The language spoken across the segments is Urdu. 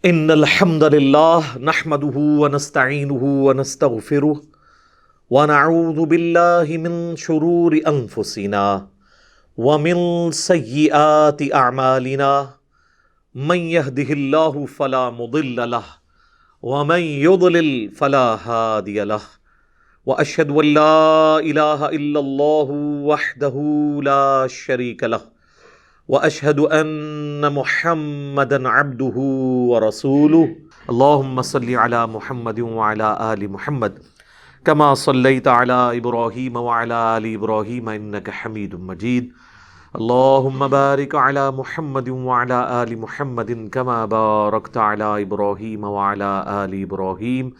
ان الحمد لله نحمده ونستعينه ونستغفره ونعوذ بالله من شرور انفسنا ومن سيئات اعمالنا من يهده الله فلا مضل له ومن يضلل فلا هادي له واشهد ان لا اله الا الله وحده لا شريك له واشهد ان محمدا عبده ورسوله اللهم صل على محمد وعلى ال محمد كما صليت على ابراهيم وعلى ال ابراهيم انك حميد مجيد اللهم بارك على محمد وعلى ال محمد كما باركت على ابراهيم وعلى ال ابراهيم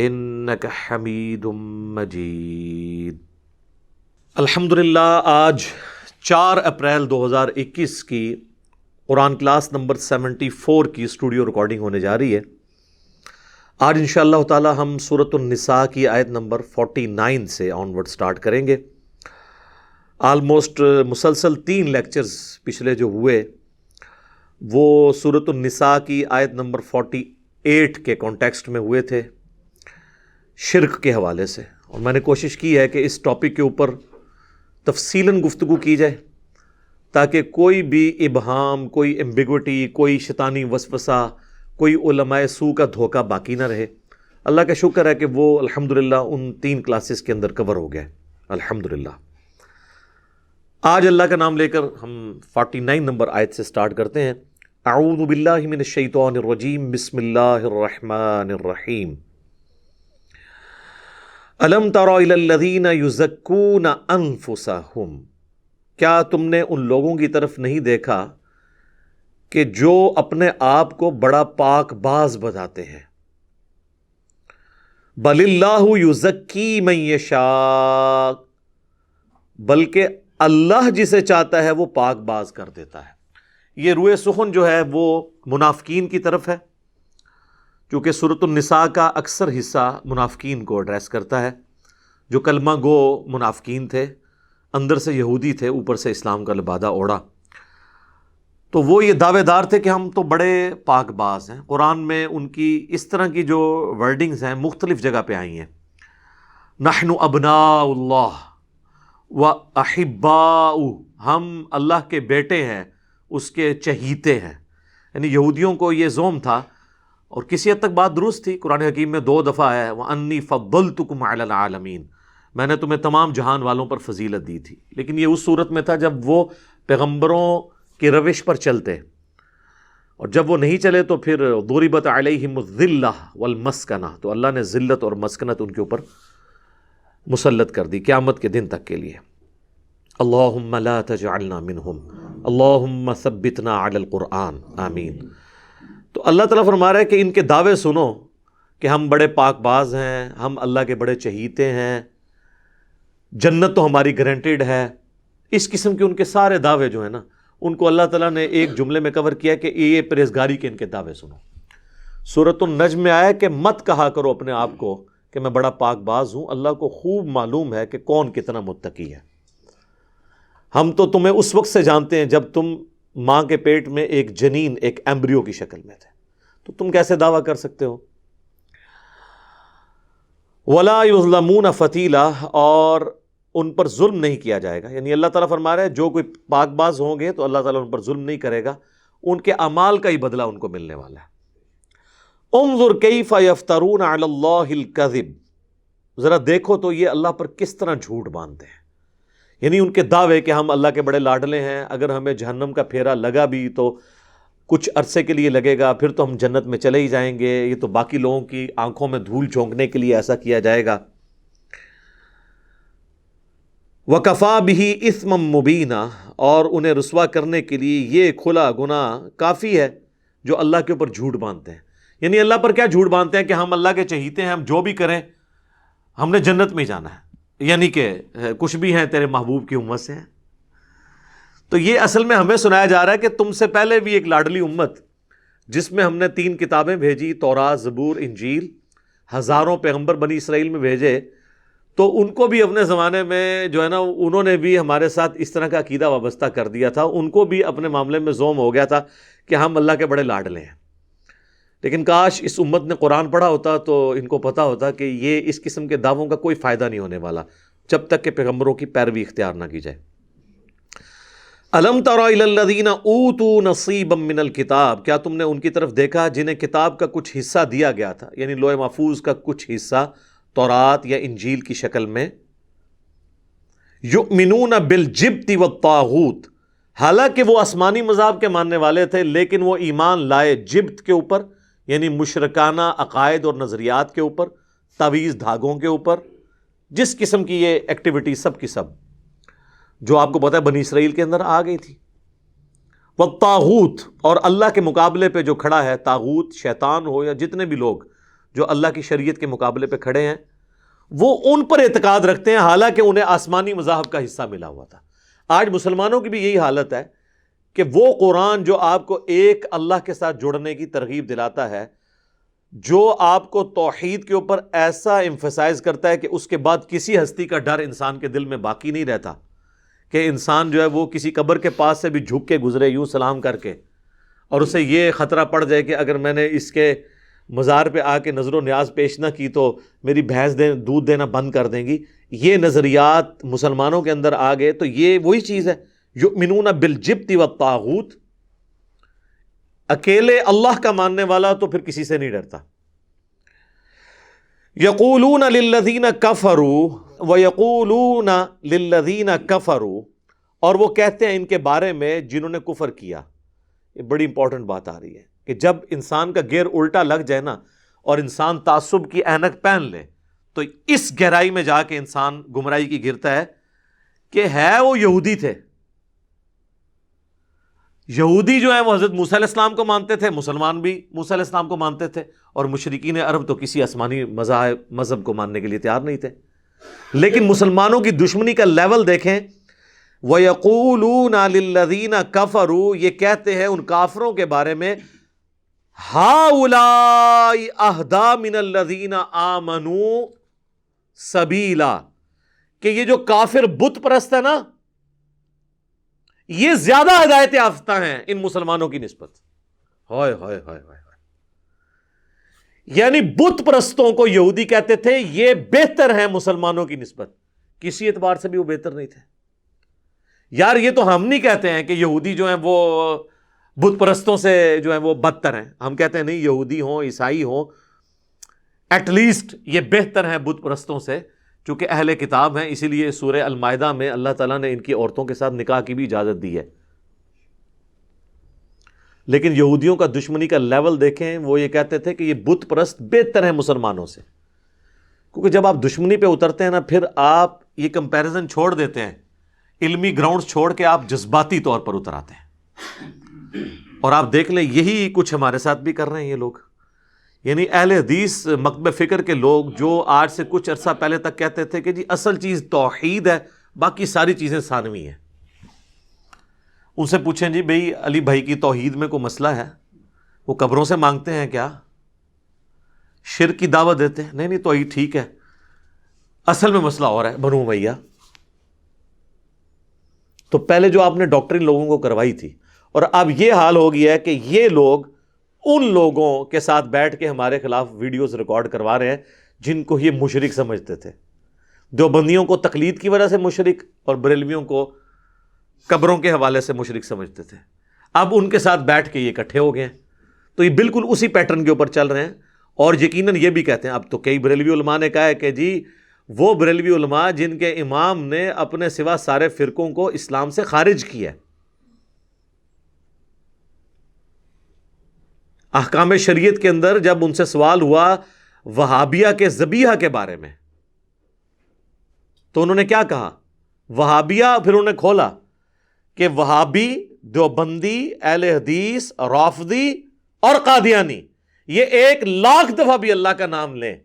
انك حميد مجيد۔ الحمدللہ آج 4 اپریل 2021 کی قرآن کلاس نمبر 74 کی اسٹوڈیو ریکارڈنگ ہونے جا رہی ہے۔ آج انشاءاللہ تعالی ہم سورۃ النساء کی آیت نمبر 49 سے آنورڈ سٹارٹ کریں گے۔ آلموسٹ مسلسل 3 لیکچرز پچھلے جو ہوئے وہ سورۃ النساء کی آیت نمبر 48 کے کانٹیکسٹ میں ہوئے تھے، شرک کے حوالے سے، اور میں نے کوشش کی ہے کہ اس ٹاپک کے اوپر تفصیلاً گفتگو کی جائے تاکہ کوئی بھی ابہام، کوئی ایمبیگوٹی، کوئی شیطانی وسوسہ، کوئی علماء سو کا دھوکہ باقی نہ رہے۔ اللہ کا شکر ہے کہ وہ الحمدللہ ان 3 کلاسز کے اندر کور ہو گیا الحمدللہ۔ آج اللہ کا نام لے کر ہم 49 نمبر آیت سے سٹارٹ کرتے ہیں۔ اعوذ باللہ من الشیطان الرجیم، بسم اللہ الرحمن الرحیم۔ الم تر الی الذین یزکون انفسہم، کیا تم نے ان لوگوں کی طرف نہیں دیکھا کہ جو اپنے آپ کو بڑا پاک باز بتاتے ہیں؟ بل اللہ یزکی من یشاء، بلکہ اللہ جسے چاہتا ہے وہ پاک باز کر دیتا ہے۔ یہ روئے سخن جو ہے وہ منافقین کی طرف ہے، کیونکہ سورۃ النساء کا اکثر حصہ منافقین کو ایڈریس کرتا ہے، جو کلمہ گو منافقین تھے، اندر سے یہودی تھے، اوپر سے اسلام کا لبادہ اوڑھا، تو وہ یہ دعوے دار تھے کہ ہم تو بڑے پاک باز ہیں۔ قرآن میں ان کی اس طرح کی جو ورڈنگز ہیں مختلف جگہ پہ آئی ہیں۔ نحن ابناء اللہ و احباء، ہم اللہ کے بیٹے ہیں، اس کے چہیتے ہیں۔ یعنی یہودیوں کو یہ زوم تھا، اور کسی حد تک بات درست تھی۔ قرآن حکیم میں 2 دفعہ ہے وَأَنِّي فَضَّلْتُكُمْ عَلَى الْعَالَمِينَ، میں نے تمہیں تمام جہان والوں پر فضیلت دی تھی، لیکن یہ اس صورت میں تھا جب وہ پیغمبروں کی روش پر چلتے، اور جب وہ نہیں چلے تو پھر ضُرِبَتْ عَلَيْهِمُ الذِّلَّةُ وَالْمَسْكَنَةُ، تو اللہ نے ذلت اور مسکنت ان کے اوپر مسلط کر دی قیامت کے دن تک کے لیے۔ اللہم لا تجعلنا منہم، اللہم ثبتنا علی القرآن، آمین۔ تو اللہ تعالیٰ فرما رہا ہے کہ ان کے دعوے سنو کہ ہم بڑے پاک باز ہیں، ہم اللہ کے بڑے چہیتے ہیں، جنت تو ہماری گارنٹیڈ ہے۔ اس قسم کے ان کے سارے دعوے جو ہیں نا، ان کو اللہ تعالیٰ نے ایک جملے میں کور کیا کہ یہ پرہیزگاری کے ان کے دعوے سنو۔ سورۃ النجم میں آیا کہ مت کہا کرو اپنے آپ کو کہ میں بڑا پاک باز ہوں، اللہ کو خوب معلوم ہے کہ کون کتنا متقی ہے۔ ہم تو تمہیں اس وقت سے جانتے ہیں جب تم ماں کے پیٹ میں ایک جنین، ایک ایمبریو کی شکل میں تھے، تو تم کیسے دعویٰ کر سکتے ہو؟ وَلَا يُظْلَمُونَ فَتِيلًا، اور ان پر ظلم نہیں کیا جائے گا۔ یعنی اللہ تعالیٰ فرما رہا ہے جو کوئی پاک باز ہوں گے تو اللہ تعالیٰ ان پر ظلم نہیں کرے گا، ان کے اعمال کا ہی بدلہ ان کو ملنے والا ہے۔ انظر کیف یفترون علی اللہ الکذب، ذرا دیکھو تو یہ اللہ پر کس طرح جھوٹ باندھتے ہیں۔ یعنی ان کے دعوے کہ ہم اللہ کے بڑے لاڈلے ہیں، اگر ہمیں جہنم کا پھیرا لگا بھی تو کچھ عرصے کے لیے لگے گا، پھر تو ہم جنت میں چلے ہی جائیں گے، یہ تو باقی لوگوں کی آنکھوں میں دھول جھونکنے کے لیے ایسا کیا جائے گا۔ وَكَفَى بِهِ إِثْمًا مُبِينًا، اور انہیں رسوا کرنے کے لیے یہ کھلا گناہ کافی ہے جو اللہ کے اوپر جھوٹ باندھتے ہیں۔ یعنی اللہ پر کیا جھوٹ باندھتے ہیں کہ ہم اللہ کے چہیتے ہیں، ہم جو بھی کریں ہم نے جنت میں ہی جانا ہے، یعنی کہ کچھ بھی ہیں تیرے محبوب کی امت سے ہیں۔ تو یہ اصل میں ہمیں سنایا جا رہا ہے کہ تم سے پہلے بھی ایک لاڈلی امت جس میں ہم نے 3 کتابیں بھیجی، تورات، زبور، انجیل، ہزاروں پیغمبر بنی اسرائیل میں بھیجے، تو ان کو بھی اپنے زمانے میں جو ہے نا انہوں نے بھی ہمارے ساتھ اس طرح کا عقیدہ وابستہ کر دیا تھا، ان کو بھی اپنے معاملے میں زوم ہو گیا تھا کہ ہم اللہ کے بڑے لاڈلے ہیں۔ لیکن کاش اس امت نے قرآن پڑھا ہوتا تو ان کو پتا ہوتا کہ یہ اس قسم کے دعووں کا کوئی فائدہ نہیں ہونے والا جب تک کہ پیغمبروں کی پیروی اختیار نہ کی جائے۔ الم تر الی الذین اوتوا نصیبا من الکتاب، کیا تم نے ان کی طرف دیکھا جنہیں کتاب کا کچھ حصہ دیا گیا تھا، یعنی لوح محفوظ کا کچھ حصہ تورات یا انجیل کی شکل میں، یؤمنون بالجبت والطاغوت، حالانکہ وہ آسمانی مذاہب کے ماننے والے تھے لیکن وہ ایمان لائے جبت کے اوپر، یعنی مشرکانہ عقائد اور نظریات کے اوپر، تعویذ دھاگوں کے اوپر، جس قسم کی یہ ایکٹیویٹی سب کی سب جو آپ کو پتہ ہے بنی اسرائیل کے اندر آ گئی تھی۔ والطاغوت، اور اللہ کے مقابلے پہ جو کھڑا ہے، طاغوت شیطان ہو یا جتنے بھی لوگ جو اللہ کی شریعت کے مقابلے پہ کھڑے ہیں، وہ ان پر اعتقاد رکھتے ہیں حالانکہ انہیں آسمانی مذاہب کا حصہ ملا ہوا تھا۔ آج مسلمانوں کی بھی یہی حالت ہے کہ وہ قرآن جو آپ کو ایک اللہ کے ساتھ جڑنے کی ترغیب دلاتا ہے، جو آپ کو توحید کے اوپر ایسا ایمفسائز کرتا ہے کہ اس کے بعد کسی ہستی کا ڈر انسان کے دل میں باقی نہیں رہتا، کہ انسان جو ہے وہ کسی قبر کے پاس سے بھی جھک کے گزرے یوں سلام کر کے، اور اسے یہ خطرہ پڑ جائے کہ اگر میں نے اس کے مزار پہ آ کے نظر و نیاز پیش نہ کی تو میری بھینس دودھ دینا بند کر دیں گی۔ یہ نظریات مسلمانوں کے اندر آ گئے تو یہ وہی چیز ہے، یؤمنون بالجبت والطاغوت، اکیلے اللہ کا ماننے والا تو پھر کسی سے نہیں ڈرتا۔ یقولون للذین کفروا ویقولون للذین کفروا، اور وہ کہتے ہیں ان کے بارے میں جنہوں نے کفر کیا۔ یہ بڑی امپورٹنٹ بات آ رہی ہے کہ جب انسان کا گیئر الٹا لگ جائے نا اور انسان تعصب کی اینک پہن لے تو اس گہرائی میں جا کے انسان گمراہی کی گرتا ہے کہ ہے وہ یہودی تھے، یہودی جو ہیں وہ حضرت موسیٰ علیہ السلام کو مانتے تھے، مسلمان بھی موسیٰ علیہ السلام کو مانتے تھے، اور مشرکین عرب تو کسی آسمانی مذہب کو ماننے کے لیے تیار نہیں تھے۔ لیکن مسلمانوں کی دشمنی کا لیول دیکھیں، وَيَقُولُونَ لِلَّذِينَ كَفَرُوا، یہ کہتے ہیں ان کافروں کے بارے میں، هَؤُلَاءِ أَهْدَىٰ مِنَ الَّذِينَ آمَنُوا سَبِيلًا، کہ یہ جو کافر بت پرست ہے نا، یہ زیادہ ہدایت یافتہ ہیں ان مسلمانوں کی نسبت۔ ہائے ہائے ہائے ہائے، یعنی بت پرستوں کو یہودی کہتے تھے یہ بہتر ہیں مسلمانوں کی نسبت، کسی اعتبار سے بھی وہ بہتر نہیں تھے۔ یار یہ تو ہم نہیں کہتے ہیں کہ یہودی جو ہیں وہ بت پرستوں سے جو ہیں وہ بدتر ہیں، ہم کہتے ہیں نہیں، یہودی ہوں عیسائی ہوں ایٹ لیسٹ یہ بہتر ہیں بت پرستوں سے، چونکہ اہل کتاب ہیں، اسی لیے سورہ المائدہ میں اللہ تعالیٰ نے ان کی عورتوں کے ساتھ نکاح کی بھی اجازت دی ہے۔ لیکن یہودیوں کا دشمنی کا لیول دیکھیں، وہ یہ کہتے تھے کہ یہ بت پرست بہتر ہیں مسلمانوں سے، کیونکہ جب آپ دشمنی پہ اترتے ہیں نا پھر آپ یہ کمپیریزن چھوڑ دیتے ہیں، علمی گراؤنڈز چھوڑ کے آپ جذباتی طور پر اتر آتے ہیں۔ اور آپ دیکھ لیں یہی کچھ ہمارے ساتھ بھی کر رہے ہیں یہ لوگ، یعنی اہل حدیث مکتب فکر کے لوگ جو آج سے کچھ عرصہ پہلے تک کہتے تھے کہ جی اصل چیز توحید ہے، باقی ساری چیزیں ثانوی ہیں۔ ان سے پوچھیں جی بھئی علی بھائی کی توحید میں کوئی مسئلہ ہے؟ وہ قبروں سے مانگتے ہیں کیا؟ شرک کی دعوت دیتے ہیں؟ نہیں توحید ٹھیک ہے، اصل میں مسئلہ اور ہے، بنو امیہ۔ تو پہلے جو آپ نے ڈاکٹرین لوگوں کو کروائی تھی، اور اب یہ حال ہو گیا ہے کہ یہ لوگ ان لوگوں کے ساتھ بیٹھ کے ہمارے خلاف ویڈیوز ریکارڈ کروا رہے ہیں جن کو یہ مشرک سمجھتے تھے۔ دیوبندیوں کو تقلید کی وجہ سے مشرک اور بریلویوں کو قبروں کے حوالے سے مشرک سمجھتے تھے، اب ان کے ساتھ بیٹھ کے یہ اکٹھے ہو گئے ہیں۔ تو یہ بالکل اسی پیٹرن کے اوپر چل رہے ہیں، اور یقیناً یہ بھی کہتے ہیں، اب تو کئی بریلوی علماء نے کہا ہے کہ جی وہ بریلوی علماء جن کے امام نے اپنے سوا سارے فرقوں کو اسلام سے خارج کیا ہے، احکام شریعت کے اندر جب ان سے سوال ہوا وہابیہ کے ذبیحہ کے بارے میں تو انہوں نے کیا کہا؟ وہابیہ، پھر انہوں نے کھولا کہ وہابی، دیوبندی، اہل حدیث، رافضی اور قادیانی یہ 1,00,000 دفعہ بھی اللہ کا نام لیں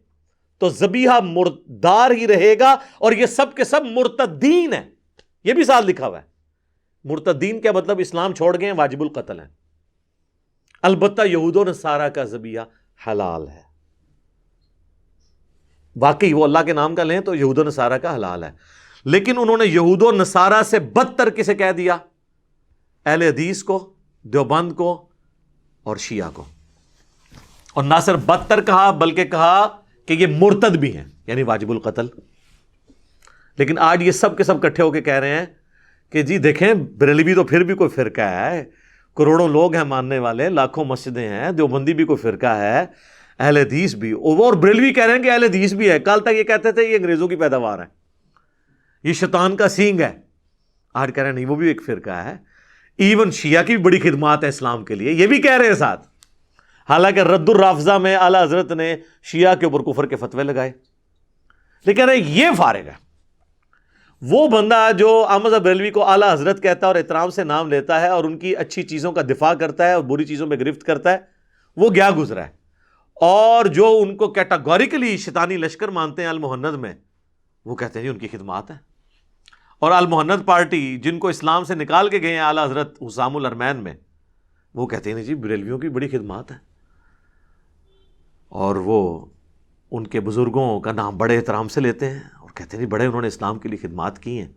تو ذبیحہ مردار ہی رہے گا، اور یہ سب کے سب مرتدین ہیں۔ یہ بھی ساتھ لکھا ہوا ہے۔ مرتدین کیا مطلب؟ اسلام چھوڑ گئے ہیں، واجب القتل ہیں۔ البتہ یہود و نصارہ کا ذبیحہ حلال ہے، واقعی وہ اللہ کے نام کا لیں تو یہود و نصارہ کا حلال ہے، لیکن انہوں نے یہود و نصارہ سے بدتر کسے کہہ دیا؟ اہل حدیث کو، دیوبند کو اور شیعہ کو۔ اور نہ صرف بدتر کہا بلکہ کہا کہ یہ مرتد بھی ہیں، یعنی واجب القتل۔ لیکن آج یہ سب کے سب اکٹھے ہو کے کہہ رہے ہیں کہ جی دیکھیں بریلوی تو پھر بھی کوئی فرقہ ہے، کروڑوں لوگ ہیں ماننے والے، لاکھوں مسجدیں ہیں، دیوبندی بھی کوئی فرقہ ہے، اہل حدیث بھی، اور بریلوی کہہ رہے ہیں کہ اہل حدیث بھی ہے۔ کل تک یہ کہتے تھے یہ انگریزوں کی پیداوار ہے، یہ شیطان کا سینگ ہے، آج کہہ رہے ہیں نہیں وہ بھی ایک فرقہ ہے۔ ایون شیعہ کی بھی بڑی خدمات ہے اسلام کے لیے، یہ بھی کہہ رہے ہیں ساتھ، حالانکہ رد الرافضہ میں اعلیٰ حضرت نے شیعہ کے اوپر کفر کے فتوے لگائے۔ لیکن یہ فارغ ہے، وہ بندہ جو احمد بریلوی کو اعلیٰ حضرت کہتا ہے اور احترام سے نام لیتا ہے اور ان کی اچھی چیزوں کا دفاع کرتا ہے اور بری چیزوں میں گرفت کرتا ہے، وہ گیا گزرا ہے۔ اور جو ان کو کیٹاگوریکلی شیطانی لشکر مانتے ہیں المہند میں، وہ کہتے ہیں جی ان کی خدمات ہیں۔ اور المہند پارٹی جن کو اسلام سے نکال کے گئے ہیں اعلیٰ حضرت حسام الارمین میں، وہ کہتے ہیں جی بریلویوں کی بڑی خدمات ہیں، اور وہ ان کے بزرگوں کا نام بڑے احترام سے لیتے ہیں اور کہتے ہیں جی بڑے انہوں نے اسلام کے لیے خدمات کی ہیں۔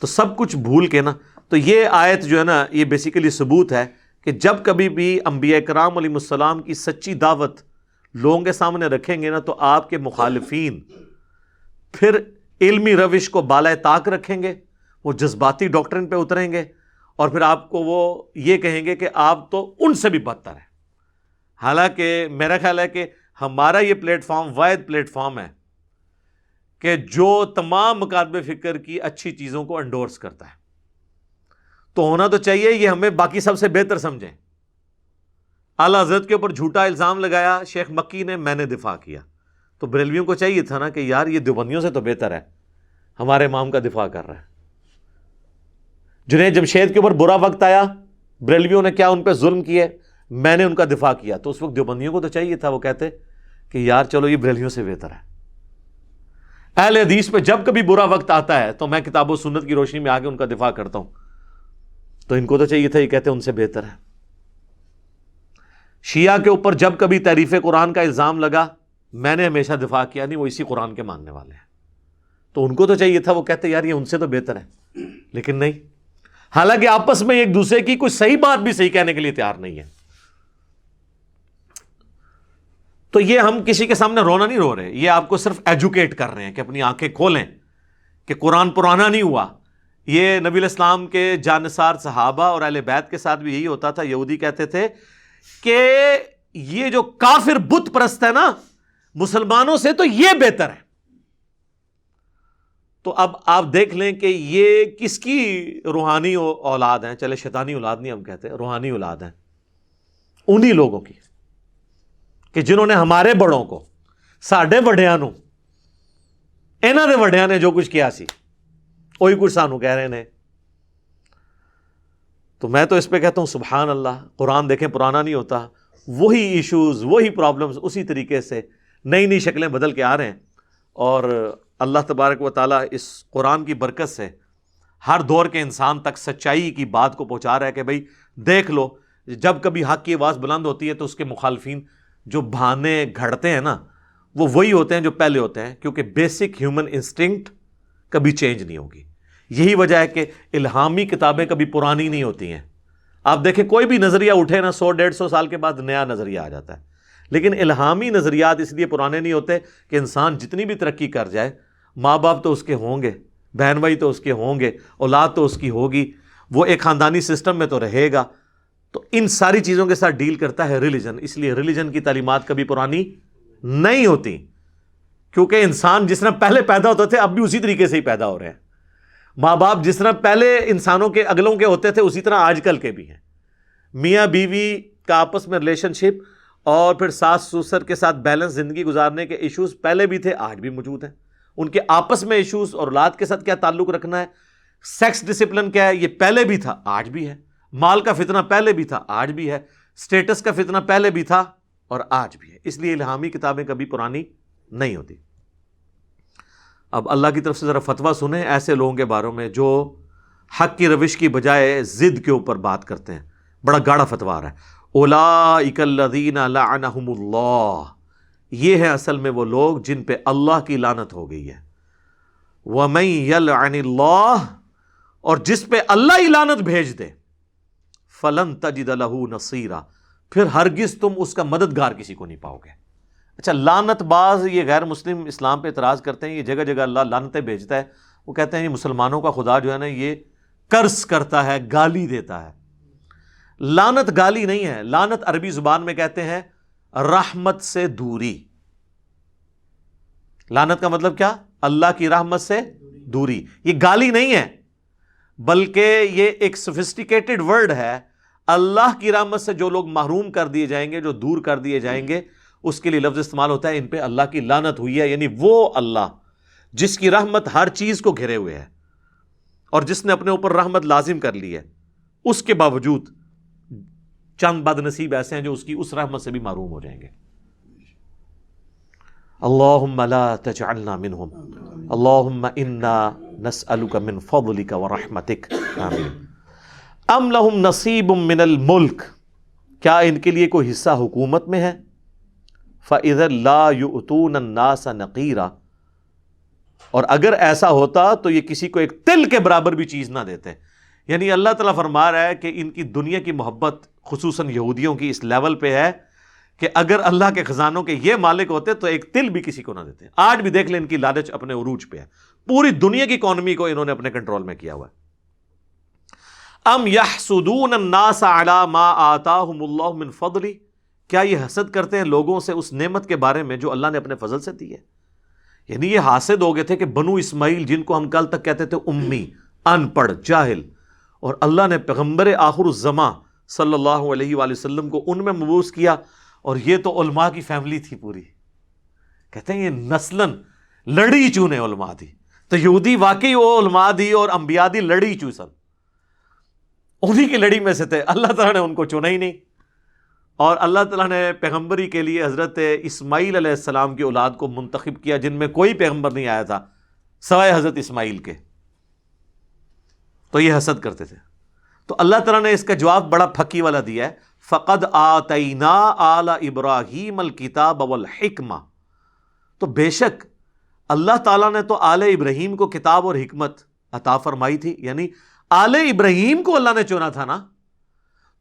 تو سب کچھ بھول کے نا، تو یہ آیت جو ہے نا یہ بیسیکلی ثبوت ہے کہ جب کبھی بھی انبیاء کرام علیہ السلام کی سچی دعوت لوگوں کے سامنے رکھیں گے نا، تو آپ کے مخالفین پھر علمی روش کو بالائے طاق رکھیں گے، وہ جذباتی ڈاکٹرن پہ اتریں گے، اور پھر آپ کو وہ یہ کہیں گے کہ آپ تو ان سے بھی بدتر ہیں۔ حالانکہ میرا خیال ہے کہ ہمارا یہ پلیٹ فارم واحد پلیٹ فارم ہے کہ جو تمام مکاتب فکر کی اچھی چیزوں کو انڈورس کرتا ہے، تو ہونا تو چاہیے یہ ہمیں باقی سب سے بہتر سمجھیں۔ اعلیٰ حضرت کے اوپر جھوٹا الزام لگایا شیخ مکی نے، میں نے دفاع کیا، تو بریلویوں کو چاہیے تھا نا کہ یار یہ دیوبندیوں سے تو بہتر ہے، ہمارے امام کا دفاع کر رہا ہے۔ جنید جمشید کے اوپر برا وقت آیا، بریلویوں نے کیا ان پہ ظلم کیے، میں نے ان کا دفاع کیا، تو اس وقت دیوبندیوں کو تو چاہیے تھا وہ کہتے کہ یار چلو یہ بریلویوں سے بہتر ہے۔ اہل حدیث پہ جب کبھی برا وقت آتا ہے تو میں کتاب و سنت کی روشنی میں آ کے ان کا دفاع کرتا ہوں، تو ان کو تو چاہیے تھا یہ کہتے ان سے بہتر ہے۔ شیعہ کے اوپر جب کبھی تحریف قرآن کا الزام لگا، میں نے ہمیشہ دفاع کیا، نہیں وہ اسی قرآن کے ماننے والے ہیں، تو ان کو تو چاہیے تھا وہ کہتے یار یہ ان سے تو بہتر ہے، لیکن نہیں۔ حالانکہ آپس میں ایک دوسرے کی کوئی صحیح بات بھی صحیح کہنے کے لیے تیار نہیں ہے۔ تو یہ ہم کسی کے سامنے رونا نہیں رو رہے، یہ آپ کو صرف ایجوکیٹ کر رہے ہیں کہ اپنی آنکھیں کھولیں کہ قرآن پرانا نہیں ہوا۔ یہ نبی علیہ السلام کے جانثار صحابہ اور اہل بیت کے ساتھ بھی یہی ہوتا تھا۔ یہودی کہتے تھے کہ یہ جو کافر بت پرست ہے نا مسلمانوں سے تو یہ بہتر ہے۔ تو اب آپ دیکھ لیں کہ یہ کس کی روحانی اولاد ہیں، چلے شیطانی اولاد نہیں ہم کہتے، روحانی اولاد ہیں انہی لوگوں کی کہ جنہوں نے ہمارے بڑوں کو، ساڈے وڈیاں نو، انہاں دے وڈیاں نے جو کچھ کیا سی وہی کچھ سانو کہہ رہے ہیں۔ تو میں تو اس پہ کہتا ہوں سبحان اللہ، قرآن دیکھیں پرانا نہیں ہوتا، وہی ایشوز وہی پرابلمز اسی طریقے سے نئی نئی شکلیں بدل کے آ رہے ہیں۔ اور اللہ تبارک و تعالیٰ اس قرآن کی برکت سے ہر دور کے انسان تک سچائی کی بات کو پہنچا رہا ہے کہ بھئی دیکھ لو، جب کبھی حق کی آواز بلند ہوتی ہے تو اس کے مخالفین جو بہانے گھڑتے ہیں نا وہ وہی ہوتے ہیں جو پہلے ہوتے ہیں، کیونکہ بیسک ہیومن انسٹنکٹ کبھی چینج نہیں ہوگی۔ یہی وجہ ہے کہ الہامی کتابیں کبھی پرانی نہیں ہوتی ہیں۔ آپ دیکھیں کوئی بھی نظریہ اٹھے نا 100-150 سال کے بعد نیا نظریہ آ جاتا ہے، لیکن الہامی نظریات اس لیے پرانے نہیں ہوتے کہ انسان جتنی بھی ترقی کر جائے، ماں باپ تو اس کے ہوں گے، بہن بھائی تو اس کے ہوں گے، اولاد تو اس کی ہوگی، وہ ایک خاندانی سسٹم میں تو رہے گا۔ تو ان ساری چیزوں کے ساتھ ڈیل کرتا ہے ریلیجن، اس لیے ریلیجن کی تعلیمات کبھی پرانی نہیں ہوتی، کیونکہ انسان جس طرح پہلے پیدا ہوتے تھے اب بھی اسی طریقے سے ہی پیدا ہو رہے ہیں۔ ماں باپ جس طرح پہلے انسانوں کے اگلوں کے ہوتے تھے اسی طرح آج کل کے بھی ہیں۔ میاں بیوی کا آپس میں ریلیشن شپ اور پھر ساس سسر کے ساتھ بیلنس زندگی گزارنے کے ایشوز پہلے بھی تھے، آج بھی موجود ہیں۔ ان کے آپس میں ایشوز اور اولاد کے ساتھ کیا تعلق رکھنا ہے، سیکس ڈسپلن کیا ہے، یہ پہلے بھی تھا آج بھی ہے۔ مال کا فتنہ پہلے بھی تھا آج بھی ہے، سٹیٹس کا فتنہ پہلے بھی تھا اور آج بھی ہے۔ اس لیے الہامی کتابیں کبھی پرانی نہیں ہوتی۔ اب اللہ کی طرف سے ذرا فتویٰ سنیں ایسے لوگوں کے بارے میں جو حق کی روش کی بجائے ضد کے اوپر بات کرتے ہیں۔ بڑا گاڑا فتویٰ آ رہا ہے، اولئک الذین لعنہم اللہ، یہ ہے اصل میں وہ لوگ جن پہ اللہ کی لعنت ہو گئی ہے۔ ومن یلعن اللہ، اور جس پہ اللہ ہی لعنت بھیج دے، فلن تجد لہ نصیرا، پھر ہرگز تم اس کا مددگار کسی کو نہیں پاؤ گے۔ اچھا، لعنت باز یہ غیر مسلم اسلام پہ اعتراض کرتے ہیں، یہ جگہ جگہ اللہ لعنتیں بھیجتا ہے، وہ کہتے ہیں یہ مسلمانوں کا خدا جو ہے نا یہ قرض کرتا ہے، گالی دیتا ہے۔ لعنت گالی نہیں ہے، لعنت عربی زبان میں کہتے ہیں رحمت سے دوری۔ لعنت کا مطلب کیا؟ اللہ کی رحمت سے دوری۔ یہ گالی نہیں ہے، بلکہ یہ ایک سوفسٹیکیٹڈ ورڈ ہے۔ اللہ کی رحمت سے جو لوگ محروم کر دیے جائیں گے، جو دور کر دیے جائیں گے، اس کے لیے لفظ استعمال ہوتا ہے ان پہ اللہ کی لعنت ہوئی ہے، یعنی وہ اللہ جس کی رحمت ہر چیز کو گھرے ہوئے ہے اور جس نے اپنے اوپر رحمت لازم کر لی ہے، اس کے باوجود چند بد نصیب ایسے ہیں جو اس کی اس رحمت سے بھی محروم ہو جائیں گے۔ اللہم لا تجعلنا منہم، اللہم انا نسألک من فضلک ورحمتک، آمین۔ ام لہم نصیب من الملک، کیا ان کے لیے کوئی حصہ حکومت میں ہے؟ فَإِذَا لَا يُؤْتُونَ النَّاسَ نَقِيرًا، اور اگر ایسا ہوتا تو یہ کسی کو ایک تل کے برابر بھی چیز نہ دیتے۔ یعنی اللہ تعالیٰ فرما رہا ہے کہ ان کی دنیا کی محبت خصوصاً یہودیوں کی اس لیول پہ ہے کہ اگر اللہ کے خزانوں کے یہ مالک ہوتے تو ایک تل بھی کسی کو نہ دیتے۔ آج بھی دیکھ لیں ان کی لالچ اپنے عروج پہ ہے، پوری دنیا کی اکانومی کو انہوں نے اپنے کنٹرول میں کیا ہوا ہے۔ ام یحسدون الناس علی ما آتاہم اللہ من فضلہ، کیا یہ حسد کرتے ہیں لوگوں سے اس نعمت کے بارے میں جو اللہ نے اپنے فضل سے دی ہے؟ یعنی یہ حاسد ہو گئے تھے کہ بنو اسماعیل جن کو ہم کل تک کہتے تھے امی، ان پڑھ، جاہل، اور اللہ نے پیغمبر آخر الزماں صلی اللہ علیہ وآلہ وسلم کو ان میں مبعوث کیا، اور یہ تو علماء کی فیملی تھی پوری۔ کہتے ہیں یہ نسلاً لڑی چونے علماء تھی، تو یہودی واقعی وہ علماء دی اور انبیاء دی لڑی چوسن، انہی کی لڑی میں سے تھے۔ اللہ تعالیٰ نے ان کو چنا ہی نہیں، اور اللہ تعالیٰ نے پیغمبری کے لیے حضرت اسماعیل علیہ السلام کی اولاد کو منتخب کیا جن میں کوئی پیغمبر نہیں آیا تھا سوائے حضرت اسماعیل کے، تو یہ حسد کرتے تھے۔ تو اللہ تعالیٰ نے اس کا جواب بڑا پھکی والا دیا ہے، فَقَدْ آتَيْنَا آلَ إِبْرَاهِيمَ الْكِتَابَ وَالْحِكْمَةَ، تو بے شک اللہ تعالیٰ نے تو آل ابراہیم کو کتاب اور حکمت عطا فرمائی تھی، یعنی آل ابراہیم کو اللہ نے چنا تھا نا۔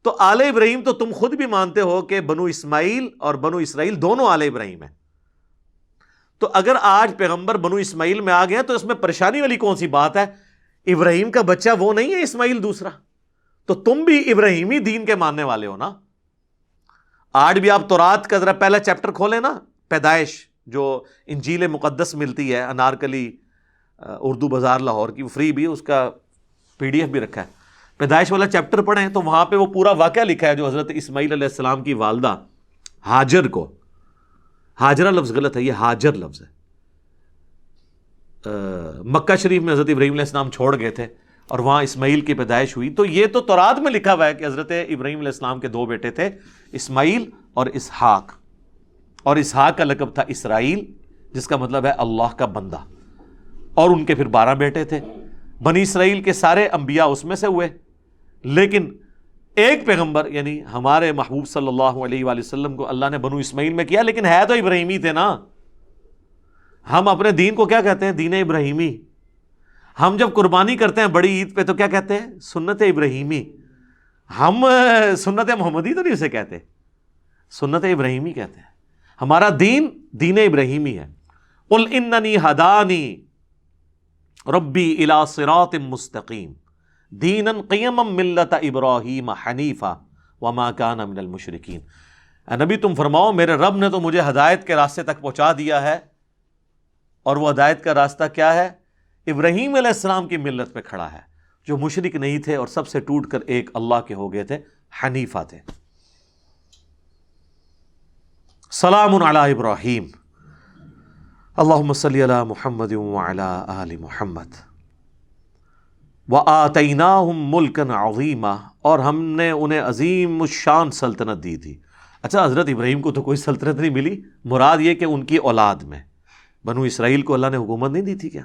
تو آل ابراہیم تو تم خود بھی مانتے ہو کہ بنو اسماعیل اور بنو اسرائیل دونوں آل ابراہیم ہیں، تو اگر آج پیغمبر بنو اسماعیل میں آ گئے تو اس میں پریشانی والی کون سی بات ہے؟ ابراہیم کا بچہ وہ نہیں ہے اسماعیل دوسرا، تو تم بھی ابراہیمی دین کے ماننے والے ہو نا۔ آج بھی آپ تورات کا ذرا پہلا چیپٹر کھولیں نا، پیدائش، جو انجیل مقدس ملتی ہے انارکلی اردو بازار لاہور کی، فری بھی، اس کا PDF بھی رکھا ہے، پیدائش والا چیپٹر پڑھیں تو وہاں پہ وہ پورا واقعہ لکھا ہے جو حضرت اسماعیل علیہ السلام کی والدہ ہاجر کو، ہاجرہ لفظ غلط ہے، یہ ہاجر لفظ ہے، مکہ شریف میں حضرت ابراہیم علیہ السلام چھوڑ گئے تھے اور وہاں اسماعیل کی پیدائش ہوئی۔ تو یہ تو تورات میں لکھا ہوا ہے کہ حضرت ابراہیم علیہ السلام کے 2 بیٹے تھے، اسماعیل اور اسحاق، اور اسحاق کا لقب تھا اسرائیل جس کا مطلب ہے اللہ کا بندہ، اور ان کے پھر 12 بیٹے تھے۔ بنی اسرائیل کے سارے انبیاء اس میں سے ہوئے، لیکن ایک پیغمبر یعنی ہمارے محبوب صلی اللہ علیہ وآلہ وسلم کو اللہ نے بنو اسماعیل میں کیا، لیکن ہے تو ابراہیمی تھے نا۔ ہم اپنے دین کو کیا کہتے ہیں؟ دین ابراہیمی۔ ہم جب قربانی کرتے ہیں بڑی عید پہ تو کیا کہتے ہیں؟ سنت ابراہیمی۔ ہم سنت محمدی تو نہیں اسے کہتے، سنت ابراہیمی کہتے ہیں۔ ہمارا دین دین ابراہیمی ہے۔ قل اننی ہدانی ربی الی صراط مستقیم دینا قیما ملت ابراہیم حنیفا وما کان من المشرکین۔ اے نبی تم فرماؤ میرے رب نے تو مجھے ہدایت کے راستے تک پہنچا دیا ہے، اور وہ ہدایت کا راستہ کیا ہے؟ ابراہیم علیہ السلام کی ملت پہ کھڑا ہے، جو مشرک نہیں تھے اور سب سے ٹوٹ کر ایک اللہ کے ہو گئے تھے، حنیفہ تھے۔ سلام علی ابراہیم، اللہم صلی علی محمد وعلی آل محمد، وآتیناہم ملکا عظیما، اور ہم نے انہیں عظیم الشان سلطنت دی تھی۔ اچھا، حضرت ابراہیم کو تو کوئی سلطنت نہیں ملی، مراد یہ کہ ان کی اولاد میں، بنو اسرائیل کو اللہ نے حکومت نہیں دی تھی کیا؟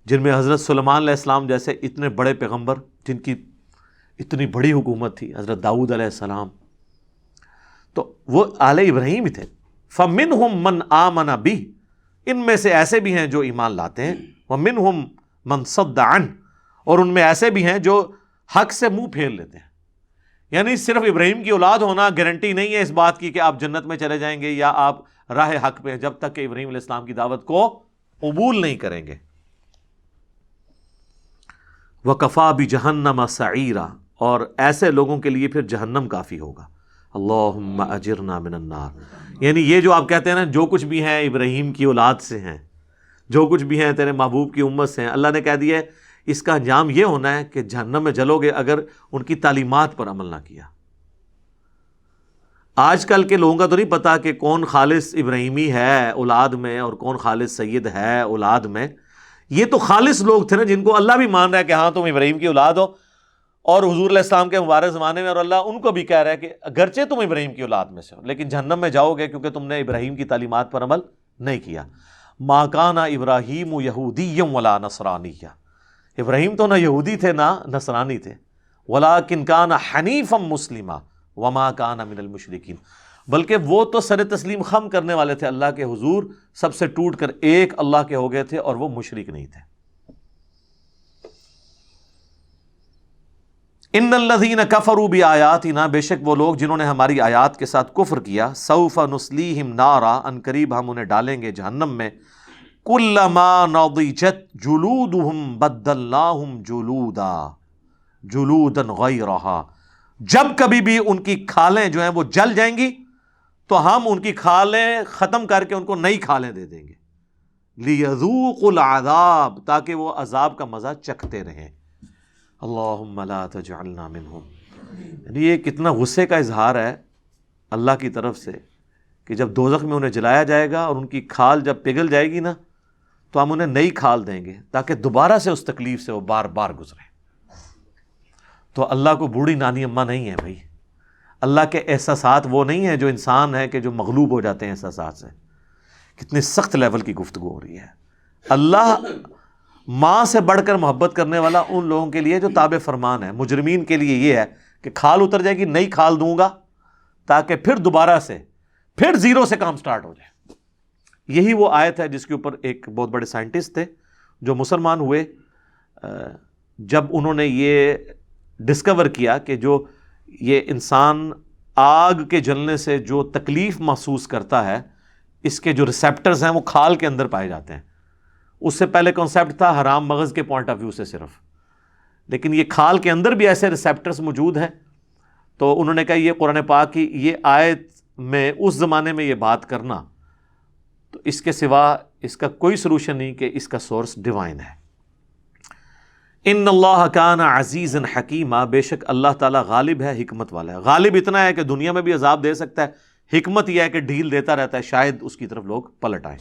جن میں حضرت سلیمان علیہ السلام جیسے اتنے بڑے پیغمبر جن کی اتنی بڑی حکومت تھی، حضرت داؤد علیہ السلام، تو وہ آل ابراہیم ہی تھے۔ فَمِنْهُمْ مَنْ آمَنَ بِهِ، ان میں سے ایسے بھی ہیں جو ایمان لاتے ہیں، وَمِنْهُمْ مَنْ صَدَّ عَنْهُ، اور ان میں ایسے بھی ہیں جو حق سے منہ پھیر لیتے ہیں۔ یعنی صرف ابراہیم کی اولاد ہونا گارنٹی نہیں ہے اس بات کی کہ آپ جنت میں چلے جائیں گے یا آپ راہ حق پہ ہیں، جب تک کہ ابراہیم علیہ السلام کی دعوت کو قبول نہیں کریں گے۔ وَكَفَى بِجَهَنَّمَ سَعِيرًا، اور ایسے لوگوں کے لیے پھر جہنم کافی ہوگا۔ اللہم اجرنا من النار، یعنی یہ جو آپ کہتے ہیں نا جو کچھ بھی ہیں ابراہیم کی اولاد سے ہیں، جو کچھ بھی ہیں تیرے محبوب کی امت سے ہیں، اللہ نے کہہ دیا ہے اس کا انجام یہ ہونا ہے کہ جہنم میں جلو گے اگر ان کی تعلیمات پر عمل نہ کیا۔ آج کل کے لوگوں کا تو نہیں پتا کہ کون خالص ابراہیمی ہے اولاد میں اور کون خالص سید ہے اولاد میں۔ یہ تو خالص لوگ تھے نا جن کو اللہ بھی مان رہا ہے کہ ہاں تم ابراہیم کی اولاد ہو، اور حضور علیہ السلام کے مبارک زمانے میں اور اللہ ان کو بھی کہہ رہا ہے کہ اگرچہ تم ابراہیم کی اولاد میں سے ہو لیکن جہنم میں جاؤ گے کیونکہ تم نے ابراہیم کی تعلیمات پر عمل نہیں کیا۔ ما کان ابراہیم یہودیا ولا نصرانیا، ابراہیم تو نہ یہودی تھے نہ نصرانی تھے، ولکن کان حنیفا مسلما وما کان من المشرکین، بلکہ وہ تو سر تسلیم خم کرنے والے تھے اللہ کے حضور، سب سے ٹوٹ کر ایک اللہ کے ہو گئے تھے اور وہ مشرک نہیں تھے۔ ان الذین کفروا بآیاتنا، بے شک وہ لوگ جنہوں نے ہماری آیات کے ساتھ کفر کیا، سوف نصلیہم نارا، ان قریب ہم انہیں ڈالیں گے جہنم میں، کلما نضجت جلودہم بدلناہم جلودا غیرہا، جب کبھی بھی ان کی کھالیں جو ہیں وہ جل جائیں گی تو ہم ان کی کھالیں ختم کر کے ان کو نئی کھالیں دے دیں گے، لیذوقوا العذاب، تاکہ وہ عذاب کا مزہ چکھتے رہیں۔ اللہم لا تجعلنا منہم، یعنی یہ کتنا غصے کا اظہار ہے اللہ کی طرف سے کہ جب دوزخ میں انہیں جلایا جائے گا اور ان کی کھال جب پگھل جائے گی نا تو ہم انہیں نئی کھال دیں گے تاکہ دوبارہ سے اس تکلیف سے وہ بار بار گزریں۔ تو اللہ کو بوڑھی نانی اماں نہیں ہے بھائی، اللہ کے احساسات وہ نہیں ہیں جو انسان ہے کہ جو مغلوب ہو جاتے ہیں احساسات سے۔ کتنی سخت لیول کی گفتگو ہو رہی ہے۔ اللہ ماں سے بڑھ کر محبت کرنے والا ان لوگوں کے لیے جو تابع فرمان ہے، مجرمین کے لیے یہ ہے کہ کھال اتر جائے گی نئی کھال دوں گا تاکہ پھر دوبارہ سے پھر زیرو سے کام سٹارٹ ہو جائے۔ یہی وہ آیت ہے جس کے اوپر ایک بہت بڑے سائنٹسٹ تھے جو مسلمان ہوئے، جب انہوں نے یہ ڈسکور کیا کہ جو یہ انسان آگ کے جلنے سے جو تکلیف محسوس کرتا ہے اس کے جو ریسیپٹرز ہیں وہ کھال کے اندر پائے جاتے ہیں۔ اس سے پہلے کانسیپٹ تھا حرام مغز کے پوائنٹ آف ویو سے صرف، لیکن یہ کھال کے اندر بھی ایسے ریسیپٹرز موجود ہیں۔ تو انہوں نے کہا یہ قرآن پاک کی یہ آیت میں اس زمانے میں یہ بات کرنا تو اس کے سوا اس کا کوئی سلوشن نہیں کہ اس کا سورس ڈیوائن ہے۔ ان اللہ کان عزیزا حکیما، بے شک اللہ تعالیٰ غالب ہے حکمت والا ہے۔ غالب اتنا ہے کہ دنیا میں بھی عذاب دے سکتا ہے، حکمت یہ ہے کہ ڈھیل دیتا رہتا ہے، شاید اس کی طرف لوگ پلٹ آئیں۔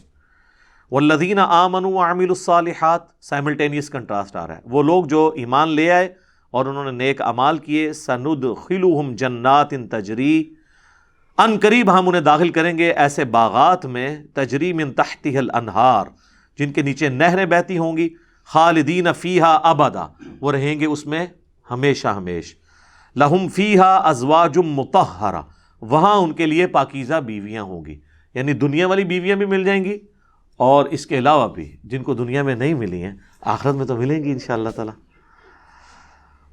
والذین آمنوا وعملوا الصالحات، سائملٹینیس کنٹراسٹ آ رہا ہے، وہ لوگ جو ایمان لے آئے اور انہوں نے نیک اعمال کیے، سندخلہم جنات تجری، ان قریب ہم انہیں داخل کریں گے ایسے باغات میں، تجری من تحتها الانہار، جن کے نیچے نہریں بہتی ہوں گی، خالدین فیہا ابدا، وہ رہیں گے اس میں ہمیشہ ہمیش، لہم فیہا ازواج مطہرہ، وہاں ان کے لیے پاکیزہ بیویاں ہوں گی، یعنی دنیا والی بیویاں بھی مل جائیں گی اور اس کے علاوہ بھی جن کو دنیا میں نہیں ملی ہیں آخرت میں تو ملیں گی انشاءاللہ تعالی۔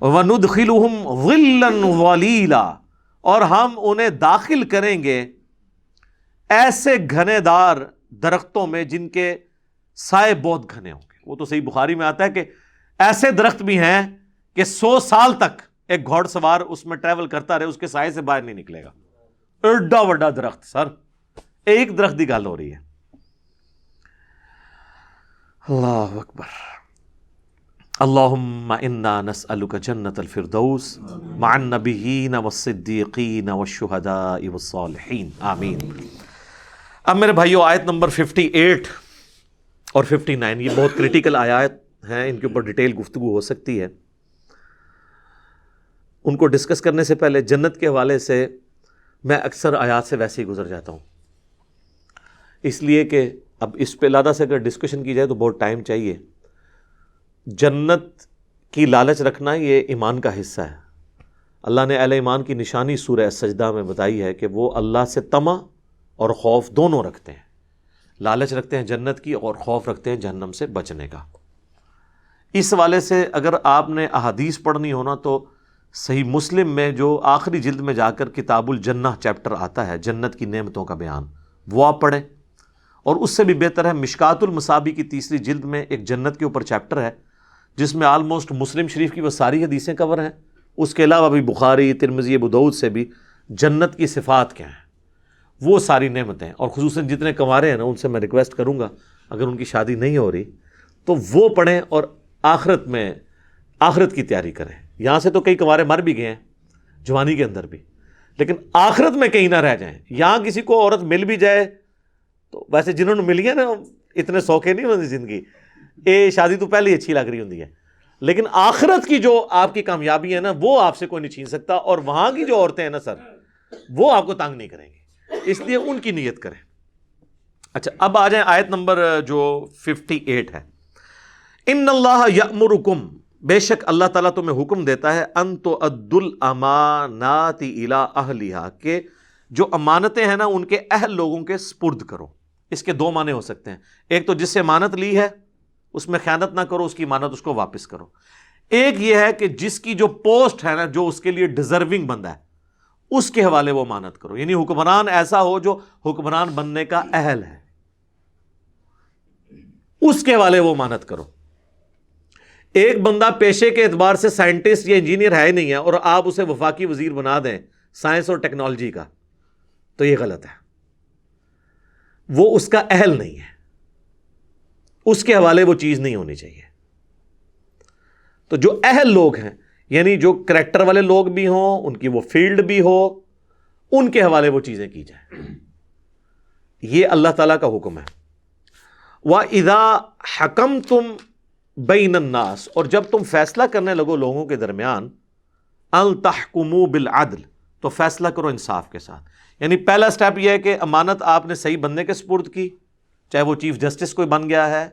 وَنُدْخِلُهُمْ ظِلًّا ظَلِيلًا، اور ہم انہیں داخل کریں گے ایسے گھنے دار درختوں میں جن کے سائے بہت گھنے ہوں گے۔ وہ تو صحیح بخاری میں آتا ہے کہ ایسے درخت بھی ہیں کہ 100 سال تک ایک گھوڑ سوار اس میں ٹریول کرتا رہے اس کے سائے سے باہر نہیں نکلے گا۔ ایڈا وڈا درخت، سر ایک درخت کی گل ہو رہی ہے۔ اللہ اکبر۔ اللہم انا نسألک جنت الفردوس مع النبیین والصدیقین والشہداء والصالحین، آمین۔ اب میرے بھائیو آیت نمبر 58 اور 59 یہ بہت کریٹیکل آیات ہیں، ان کے اوپر ڈیٹیل گفتگو ہو سکتی ہے۔ ان کو ڈسکس کرنے سے پہلے جنت کے حوالے سے میں اکثر آیات سے ویسے ہی گزر جاتا ہوں، اس لیے کہ اب اس پہ لادہ سے اگر ڈسکشن کی جائے تو بہت ٹائم چاہیے۔ جنت کی لالچ رکھنا یہ ایمان کا حصہ ہے۔ اللہ نے اہل ایمان کی نشانی سورہ سجدہ میں بتائی ہے کہ وہ اللہ سے طمع اور خوف دونوں رکھتے ہیں، لالچ رکھتے ہیں جنت کی اور خوف رکھتے ہیں جہنم سے بچنے کا۔ اس والے سے اگر آپ نے احادیث پڑھنی ہونا تو صحیح مسلم میں جو آخری جلد میں جا کر کتاب الجنہ چیپٹر آتا ہے، جنت کی نعمتوں کا بیان، وہ آپ پڑھیں. اور اس سے بھی بہتر ہے مشکات المصابی کی تیسری جلد میں ایک جنت کے اوپر چیپٹر ہے جس میں آلموسٹ مسلم شریف کی وہ ساری حدیثیں کور ہیں. اس کے علاوہ بھی بخاری، ترمذی، ابو داؤد سے بھی جنت کی صفات کیا ہیں، وہ ساری نعمتیں. اور خصوصاً جتنے کنوارے ہیں نا، ان سے میں ریکویسٹ کروں گا اگر ان کی شادی نہیں ہو رہی تو وہ پڑھیں اور آخرت کی تیاری کریں. یہاں سے تو کئی کنوارے مر بھی گئے ہیں جوانی کے اندر بھی، لیکن آخرت میں کہیں نہ رہ جائیں. یہاں کسی کو عورت مل بھی جائے تو ویسے جنہوں نے ملی ہے نا اتنے سوکھے نہیں ہوتی زندگی، شادی تو پہلے ہی اچھی لگ رہی ہوتی ہے، لیکن آخرت کی جو آپ کی کامیابی ہے نا وہ آپ سے کوئی نہیں چھین سکتا. اور وہاں کی جو عورتیں ہیں نا سر، وہ آپ کو تنگ نہیں کریں گی، اس لیے ان کی نیت کریں. اچھا اب آ جائیں آیت نمبر جو 58 ہے. ان اللہ یأمرکم، بے شک اللہ تعالیٰ تمہیں حکم دیتا ہے، ان تؤدوا الامانات الی اہلھا، کہ جو امانتیں ہیں نا ان کے اہل لوگوں کے سپرد کرو. اس کے دو معنی ہو سکتے ہیں، ایک تو جس سے امانت لی ہے اس میں خیانت نہ کرو، اس کی امانت اس کو واپس کرو. ایک یہ ہے کہ جس کی جو پوسٹ ہے نا، جو اس کے لیے ڈیزرونگ بندہ ہے، اس کے حوالے وہ امانت کرو. یعنی حکمران ایسا ہو جو حکمران بننے کا اہل ہے، اس کے حوالے وہ امانت کرو. ایک بندہ پیشے کے اعتبار سے سائنٹسٹ یا انجینئر ہے ہی نہیں ہے اور آپ اسے وفاقی وزیر بنا دیں سائنس اور ٹیکنالوجی کا، تو یہ غلط ہے. وہ اس کا اہل نہیں ہے، اس کے حوالے وہ چیز نہیں ہونی چاہیے. تو جو اہل لوگ ہیں، یعنی جو کریکٹر والے لوگ بھی ہوں، ان کی وہ فیلڈ بھی ہو، ان کے حوالے وہ چیزیں کی جائیں. یہ اللہ تعالیٰ کا حکم ہے. وَإِذَا حَكَمْتُمْ بَيْنَ النَّاسِ، اور جب تم فیصلہ کرنے لگو لوگوں کے درمیان، أَن تَحْكُمُوا بِالْعَدْلِ، تو فیصلہ کرو انصاف کے ساتھ. یعنی پہلا سٹیپ یہ ہے کہ امانت آپ نے صحیح بندے کے سپرد کی، چاہے وہ چیف جسٹس کوئی بن گیا ہے،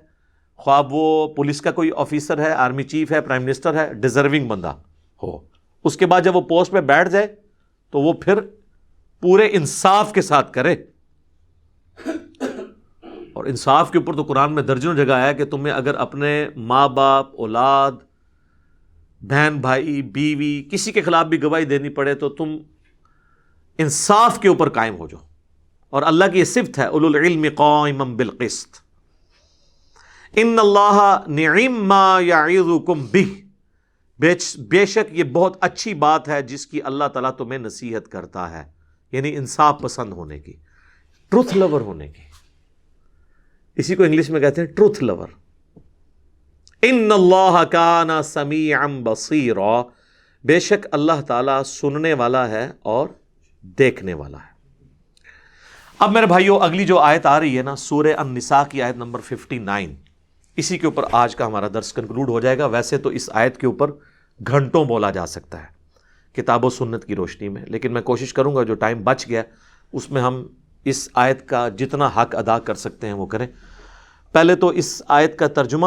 خواہ وہ پولیس کا کوئی آفیسر ہے، آرمی چیف ہے، پرائم منسٹر ہے، ڈیزرونگ بندہ ہو. اس کے بعد جب وہ پوسٹ پہ بیٹھ جائے تو وہ پھر پورے انصاف کے ساتھ کرے. اور انصاف کے اوپر تو قرآن میں درجنوں جگہ آیا کہ تمہیں اگر اپنے ماں باپ، اولاد، بہن بھائی، بیوی، کسی کے خلاف بھی گواہی دینی پڑے تو تم انصاف کے اوپر قائم ہو جاؤ. اور اللہ کی یہ صفت ہے، اولو العلم قائما بالقسط، ان اللہ نعم ما یعظکم بہ، بے شک یہ بہت اچھی بات ہے جس کی اللہ تعالیٰ تمہیں نصیحت کرتا ہے. یعنی انصاف پسند ہونے کی، ٹروتھ لور ہونے کی. اسی کو انگلش میں کہتے ہیں ٹروتھ لور. ان اللہ کان سمیعا بصیرا، بے شک اللہ تعالیٰ سننے والا ہے اور دیکھنے والا ہے. اب میرے بھائیو اگلی جو آیت آ رہی ہے نا، سورہ النساء کی آیت نمبر 59، اسی کے اوپر آج کا ہمارا درس کنکلوڈ ہو جائے گا. ویسے تو اس آیت کے اوپر گھنٹوں بولا جا سکتا ہے کتاب و سنت کی روشنی میں، لیکن میں کوشش کروں گا جو ٹائم بچ گیا اس میں ہم اس آیت کا جتنا حق ادا کر سکتے ہیں وہ کریں. پہلے تو اس آیت کا ترجمہ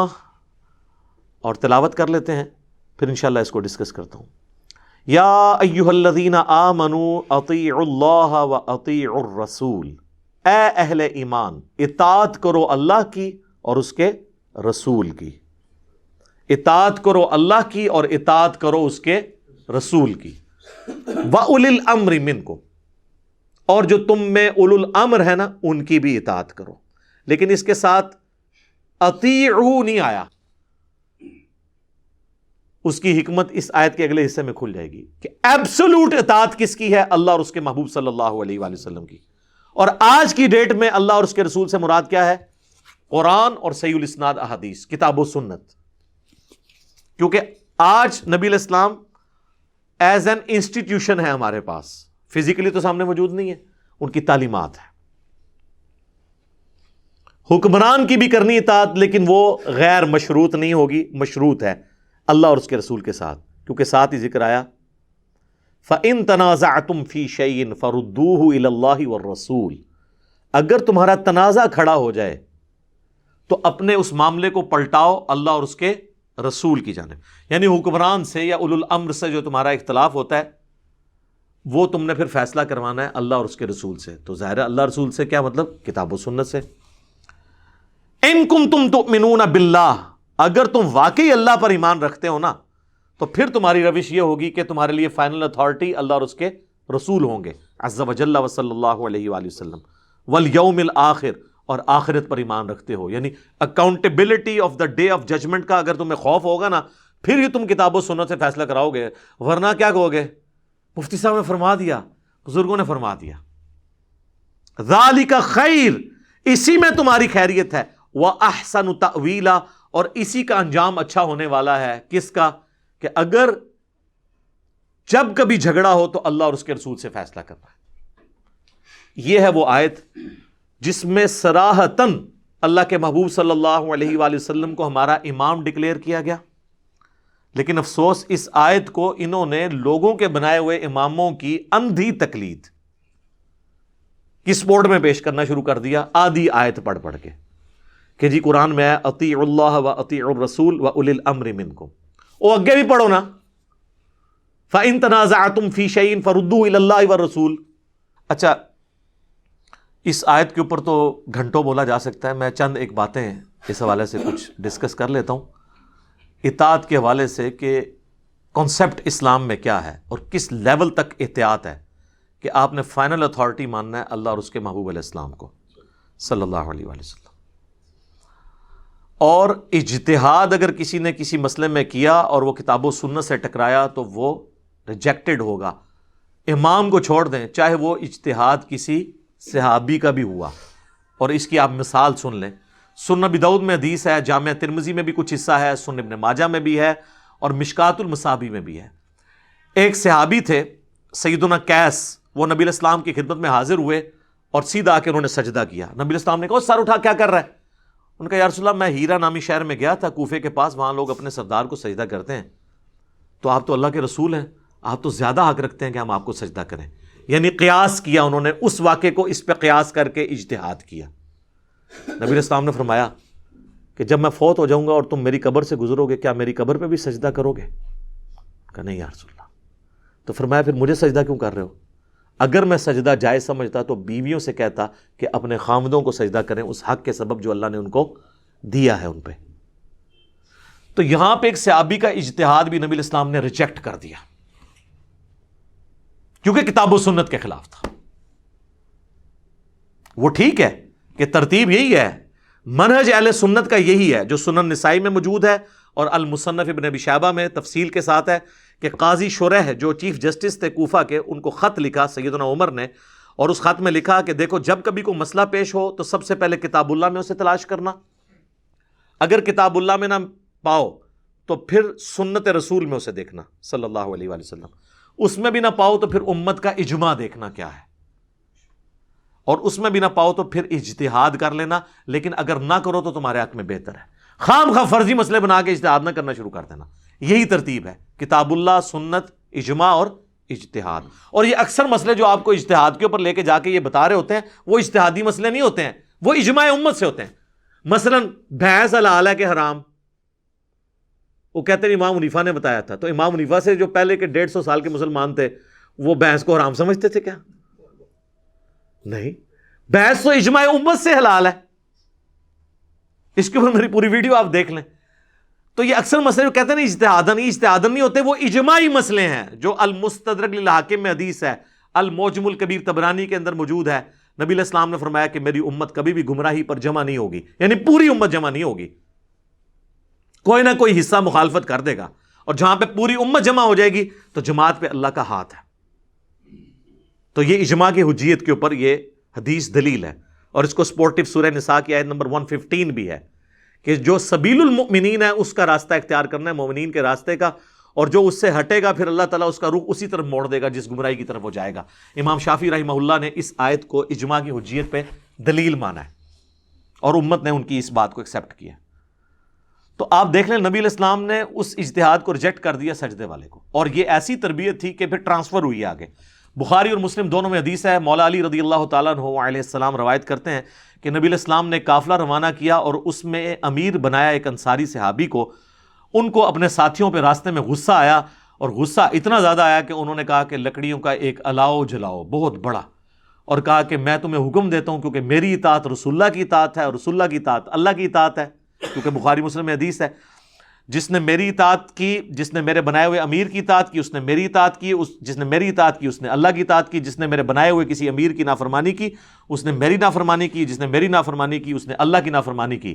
اور تلاوت کر لیتے ہیں، پھر انشاءاللہ اس کو ڈسکس کرتا ہوں. یا ایھا الذین آمنوا اطیعوا اللہ و اطیعوا الرسول، اے اہل ایمان اطاعت کرو اللہ کی اور اس کے رسول کی. اطاعت کرو اللہ کی اور اطاعت کرو اس کے رسول کی. وَأُولِي الْأَمْرِ مِنْكُمْ، اور جو تم میں اولو الامر ہے نا ان کی بھی اطاعت کرو. لیکن اس کے ساتھ اطیعوا نہیں آیا. اس کی حکمت اس آیت کے اگلے حصے میں کھل جائے گی کہ ایبسولوٹ اطاعت کس کی ہے، اللہ اور اس کے محبوب صلی اللہ علیہ وآلہ وسلم کی. اور آج کی ڈیٹ میں اللہ اور اس کے رسول سے مراد کیا ہے؟ قرآن اور صحیح الاسناد احادیث، کتاب و سنت. کیونکہ آج نبی علیہ السلام ایز این انسٹیٹیوشن ہے ہمارے پاس، فزیکلی تو سامنے موجود نہیں ہے، ان کی تعلیمات ہے. حکمران کی بھی کرنی اطاعت، لیکن وہ غیر مشروط نہیں ہوگی، مشروط ہے اللہ اور اس کے رسول کے ساتھ، کیونکہ ساتھ ہی ذکر آیا فَإِن تَنَازَعْتُمْ فِي شَيْءٍ فَرُدُّوهُ إِلَى اللَّهِ وَالرَّسُولِ، اگر تمہارا تنازع کھڑا ہو جائے تو اپنے اس معاملے کو پلٹاؤ اللہ اور اس کے رسول کی جانب. یعنی حکمران سے یا اولو الامر سے جو تمہارا اختلاف ہوتا ہے وہ تم نے پھر فیصلہ کروانا ہے اللہ اور اس کے رسول سے. تو ظاہر ہے اللہ رسول سے کیا مطلب؟ کتاب و سنت سے. ان کنتم تؤمنون باللہ، اگر تم واقعی اللہ پر ایمان رکھتے ہو نا تو پھر تمہاری روش یہ ہوگی کہ تمہارے لیے فائنل اتھارٹی اللہ اور اس کے رسول ہوں گے عز و جل و صلی اللہ علیہ وآلہ وسلم والیوم الآخر، اور آخرت پر ایمان رکھتے ہو، یعنی accountability of the day of judgement کا اگر تمہیں خوف ہوگا نا، پھر یہ تم کتاب و سنت سے فیصلہ کراؤ گے، ورنہ کیا کہو گے؟ مفتی صاحب نے فرما دیا، بزرگوں نے فرما دیا، ذالک خیر، اسی میں تمہاری خیریت ہے، وَأَحْسَنُ تَأْوِيلًا، اور اسی کا انجام اچھا ہونے والا ہے۔ کس کا؟ کہ اگر جب کبھی جھگڑا ہو تو اللہ اور اس کے رسول سے فیصلہ کرنا ہے۔ یہ ہے وہ آیت جس میں صراحتاً اللہ کے محبوب صلی اللہ علیہ وآلہ وسلم کو ہمارا امام ڈکلیئر کیا گیا، لیکن افسوس اس آیت کو انہوں نے لوگوں کے بنائے ہوئے اماموں کی اندھی تقلید کس بورڈ میں پیش کرنا شروع کر دیا، آدھی آیت پڑھ پڑھ کے، کہ جی قرآن میں ہے اطیعوا اللہ و اطیعوا الرسول و اولی الامر منکم، او اگے بھی پڑھو نا، فَإِن تَنَازَعْتُمْ فِي شَيْءٍ فَرُدُّوهُ إِلَى اللَّهِ وَالرَّسُولِ۔ اچھا، اس آیت کے اوپر تو گھنٹوں بولا جا سکتا ہے، میں چند ایک باتیں اس حوالے سے کچھ ڈسکس کر لیتا ہوں اطاعت کے حوالے سے، کہ کانسیپٹ اسلام میں کیا ہے اور کس لیول تک احتیاط ہے کہ آپ نے فائنل اتھارٹی ماننا ہے اللہ اور اس کے محبوب علیہ السلام کو صلی اللہ علیہ وآلہ وسلم، اور اجتہاد اگر کسی نے کسی مسئلے میں کیا اور وہ کتاب و سنت سے ٹکرایا تو وہ ریجیکٹڈ ہوگا۔ امام کو چھوڑ دیں، چاہے وہ اجتہاد کسی صحابی کا بھی ہوا، اور اس کی آپ مثال سن لیں، سنن ابی داؤد میں حدیث ہے، جامع ترمذی میں بھی کچھ حصہ ہے، سنن ابن ماجہ میں بھی ہے، اور مشکات المصابیح میں بھی ہے۔ ایک صحابی تھے سیدنا قیس، وہ نبی علیہ السلام کی خدمت میں حاضر ہوئے اور سیدھا آ کے انہوں نے سجدہ کیا۔ نبی علیہ السلام نے کہا سر اٹھا کیا کر رہا ہے؟ ان کا یا رسول اللہ میں ہیرا نامی شہر میں گیا تھا کوفے کے پاس، وہاں لوگ اپنے سردار کو سجدہ کرتے ہیں، تو آپ تو اللہ کے رسول ہیں، آپ تو زیادہ حق رکھتے ہیں کہ ہم آپ کو سجدہ کریں۔ یعنی قیاس کیا انہوں نے، اس واقعے کو اس پہ قیاس کر کے اجتہاد کیا۔ نبی علیہ السلام نے فرمایا کہ جب میں فوت ہو جاؤں گا اور تم میری قبر سے گزرو گے، کیا میری قبر پہ بھی سجدہ کرو گے؟ کہا نہیں یا رسول اللہ۔ تو فرمایا پھر مجھے سجدہ کیوں کر رہے ہو؟ اگر میں سجدہ جائز سمجھتا تو بیویوں سے کہتا کہ اپنے خامدوں کو سجدہ کریں اس حق کے سبب جو اللہ نے ان کو دیا ہے ان پہ۔ تو یہاں پہ ایک صحابی کا اجتہاد بھی نبی علیہ السلام نے ریجیکٹ کر دیا، کیونکہ کتاب و سنت کے خلاف تھا۔ وہ ٹھیک ہے کہ ترتیب یہی ہے، منہج اہل سنت کا یہی ہے جو سنن نسائی میں موجود ہے اور المصنف ابن ابی شیبہ میں تفصیل کے ساتھ ہے، کہ قاضی شریح جو چیف جسٹس تھے کوفہ کے، ان کو خط لکھا سیدنا عمر نے، اور اس خط میں لکھا کہ دیکھو جب کبھی کوئی مسئلہ پیش ہو تو سب سے پہلے کتاب اللہ میں اسے تلاش کرنا، اگر کتاب اللہ میں نہ پاؤ تو پھر سنت رسول میں اسے دیکھنا صلی اللہ علیہ وآلہ وسلم، اس میں بھی نہ پاؤ تو پھر امت کا اجماع دیکھنا کیا ہے، اور اس میں بھی نہ پاؤ تو پھر اجتہاد کر لینا، لیکن اگر نہ کرو تو تمہارے حق میں بہتر ہے، خام خواہ فرضی مسئلے بنا کے اجتہاد نہ کرنا شروع کر دینا۔ یہی ترتیب ہے، کتاب اللہ، سنت، اجماع اور اجتہاد۔ اور یہ اکثر مسئلے جو آپ کو اجتہاد کے اوپر لے کے جا کے یہ بتا رہے ہوتے ہیں، وہ اجتہادی مسئلے نہیں ہوتے ہیں، وہ اجماع امت سے ہوتے ہیں۔ مثلا بھینس حلال ہے کہ حرام، وہ کہتے ہیں امام حنیفہ نے بتایا تھا، تو امام حنیفہ سے جو پہلے کے 150 سال کے مسلمان تھے وہ بھینس کو حرام سمجھتے تھے کیا؟ نہیں، بھینس تو اجماع امت سے حلال ہے، اس کے اوپر میری پوری ویڈیو آپ دیکھ لیں۔ تو یہ اکثر مسئلے جو کہتے ہیں نا اجتہادن نہیں ہوتے، وہ اجماعی مسئلے ہیں، جو المستدرک للحاکم میں حدیث ہے، المعجم الکبیر طبرانی کے اندر موجود ہے۔ نبی علیہ السلام نے فرمایا کہ میری امت کبھی بھی گمراہی پر جمع نہیں ہوگی، یعنی پوری امت جمع نہیں ہوگی، کوئی نہ کوئی حصہ مخالفت کر دے گا، اور جہاں پہ پوری امت جمع ہو جائے گی تو جماعت پہ اللہ کا ہاتھ ہے۔ تو یہ اجماع کی حجیت کے اوپر یہ حدیث دلیل ہے، اور اس کو سپورٹو سورہ نساء کی آیت نمبر 115 بھی ہے کہ جو سبیل المؤمنین ہے اس کا راستہ اختیار کرنا ہے، مومنین کے راستے کا، اور جو اس سے ہٹے گا پھر اللہ تعالیٰ اس کا رخ اسی طرف موڑ دے گا جس گمراہی کی طرف وہ جائے گا۔ امام شافعی رحمہ اللہ نے اس آیت کو اجماع کی حجیت پہ دلیل مانا ہے، اور امت نے ان کی اس بات کو ایکسیپٹ کیا۔ تو آپ دیکھ لیں نبی علیہ السلام نے اس اجتہاد کو ریجیکٹ کر دیا سجدے والے کو، اور یہ ایسی تربیت تھی کہ پھر ٹرانسفر ہوئی آگے۔ بخاری اور مسلم دونوں میں حدیث ہے، مولا علی رضی اللہ تعالیٰ عنہ علیہ السلام روایت کرتے ہیں کہ نبی علیہ السلام نے قافلہ روانہ کیا اور اس میں امیر بنایا ایک انصاری صحابی کو۔ ان کو اپنے ساتھیوں پہ راستے میں غصہ آیا، اور غصہ اتنا زیادہ آیا کہ انہوں نے کہا کہ لکڑیوں کا ایک الاؤ جلاؤ بہت بڑا، اور کہا کہ میں تمہیں حکم دیتا ہوں کیونکہ میری اطاعت رسول اللہ کی اطاعت ہے، اور رسول اللہ کی اطاعت اللہ کی اطاعت ہے، کیونکہ بخاری مسلم میں حدیث ہے۔ جس نے میری اطاعت کی، جس نے میرے بنائے ہوئے امیر کی اطاعت کی اس نے میری اطاعت کی، جس نے میری اطاعت کی اس نے اللہ کی اطاعت کی، جس نے میرے بنائے ہوئے کسی امیر کی نافرمانی کی اس نے میری نافرمانی کی، جس نے میری نافرمانی کی اس نے اللہ کی نافرمانی کی۔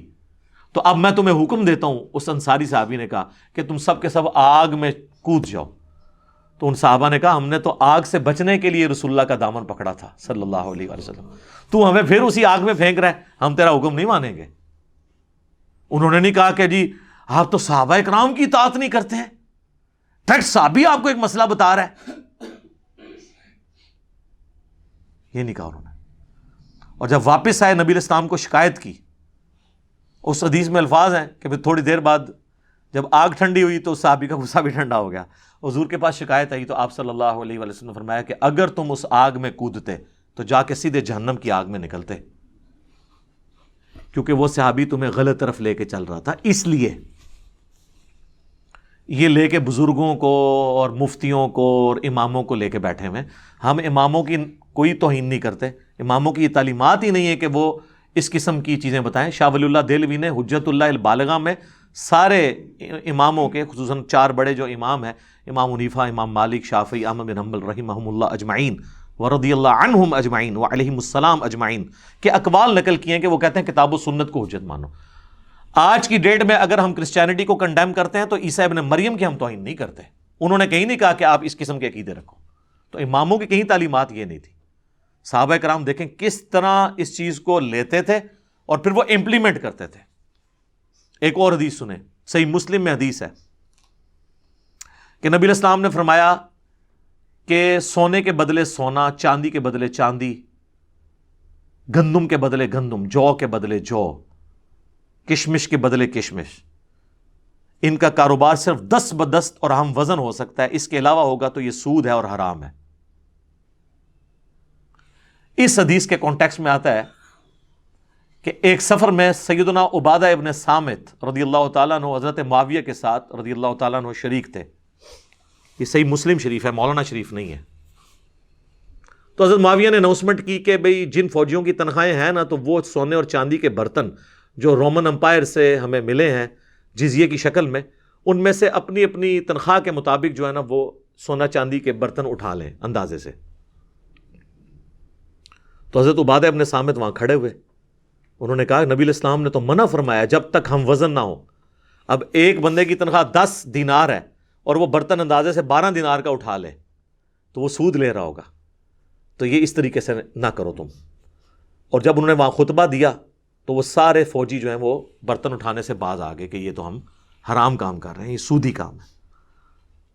تو اب میں تمہیں حکم دیتا ہوں، اس انصاری صحابی نے کہا کہ تم سب کے سب آگ میں کود جاؤ۔ تو ان صحابہ نے کہا ہم نے تو آگ سے بچنے کے لیے رسول اللہ کا دامن پکڑا تھا صلی اللہ علیہ وآلہ وسلم، تو ہمیں پھر اسی آگ میں پھینک رہا ہے، ہم تیرا حکم نہیں مانیں گے۔ انہوں نے نہیں کہا کہ جی آپ تو صحابہ اکرام کی اطاعت نہیں کرتے ہیں، ڈائریکٹ صحابی آپ کو ایک مسئلہ بتا رہا ہے، یہ نہیں کہا انہوں نے۔ اور جب واپس آئے نبی علیہ السلام کو شکایت کی، اس حدیث میں الفاظ ہیں کہ پھر تھوڑی دیر بعد جب آگ ٹھنڈی ہوئی تو اس صحابی کا غصہ بھی ٹھنڈا ہو گیا۔ حضور کے پاس شکایت آئی تو آپ صلی اللہ علیہ وآلہ وسلم نے فرمایا کہ اگر تم اس آگ میں کودتے تو جا کے سیدھے جہنم کی آگ میں نکلتے، کیونکہ وہ صحابی تمہیں غلط طرف لے کے چل رہا تھا۔ اس لیے یہ لے کے بزرگوں کو اور مفتیوں کو اور اماموں کو لے کے بیٹھے ہوئے، ہم اماموں کی کوئی توہین نہیں کرتے، اماموں کی یہ تعلیمات ہی نہیں ہے کہ وہ اس قسم کی چیزیں بتائیں۔ شاہ ولی اللہ دہلوی نے حجت اللہ البالغہ میں سارے اماموں کے، خصوصاً 4 بڑے جو امام ہیں، امام حنیفہ، امام مالک، شافعی، احمد بن حنبل رحمہم اللہ اجمعین ورضی اللہ عنہم اجمعین وعلیہم السلام اجمعین کے اقوال نقل کیے ہیں کہ وہ کہتے ہیں کتاب و سنت کو حجت مانو۔ آج کی ڈیٹ میں اگر ہم کرسچینٹی کو کنڈیم کرتے ہیں تو عیسیٰ ابن مریم کی ہم توہین نہیں کرتے، انہوں نے کہیں نہیں کہا کہ آپ اس قسم کے عقیدے رکھو، تو اماموں کی کہیں تعلیمات یہ نہیں تھی۔ صحابہ کرام دیکھیں کس طرح اس چیز کو لیتے تھے اور پھر وہ امپلیمنٹ کرتے تھے۔ ایک اور حدیث سنیں، صحیح مسلم میں حدیث ہے کہ نبی علیہ السلام نے فرمایا کہ سونے کے بدلے سونا، چاندی کے بدلے چاندی، گندم کے بدلے گندم، جو کے بدلے جو، کشمش کے بدلے کشمش، ان کا کاروبار صرف دست بدست اور ہم وزن ہو سکتا ہے، اس کے علاوہ ہوگا تو یہ سود ہے اور حرام ہے۔ اس حدیث کے کانٹیکسٹ میں آتا ہے کہ ایک سفر میں سیدنا عبادہ ابن صامت رضی اللہ تعالیٰ عنہ حضرت معاویہ کے ساتھ رضی اللہ تعالیٰ عنہ شریک تھے، یہ صحیح مسلم شریف ہے، مولانا شریف نہیں ہے۔ تو حضرت معاویہ نے اناؤنسمنٹ کی کہ بھئی جن فوجیوں کی تنخواہیں ہیں نا، تو وہ سونے اور چاندی کے برتن جو رومن امپائر سے ہمیں ملے ہیں جزیے کی شکل میں، ان میں سے اپنی اپنی تنخواہ کے مطابق جو ہے نا وہ سونا چاندی کے برتن اٹھا لیں اندازے سے۔ تو حضرت عبادہ ابن صامت وہاں کھڑے ہوئے، انہوں نے کہا نبی علیہ السلام نے تو منع فرمایا جب تک ہم وزن نہ ہو۔ اب ایک بندے کی تنخواہ 10 دینار ہے اور وہ برتن اندازے سے 12 دینار کا اٹھا لے تو وہ سود لے رہا ہوگا، تو یہ اس طریقے سے نہ کرو تم۔ اور جب انہوں نے وہاں خطبہ دیا تو وہ سارے فوجی جو ہیں وہ برتن اٹھانے سے باز آ گئے کہ یہ تو ہم حرام کام کر رہے ہیں، یہ سودی کام ہے۔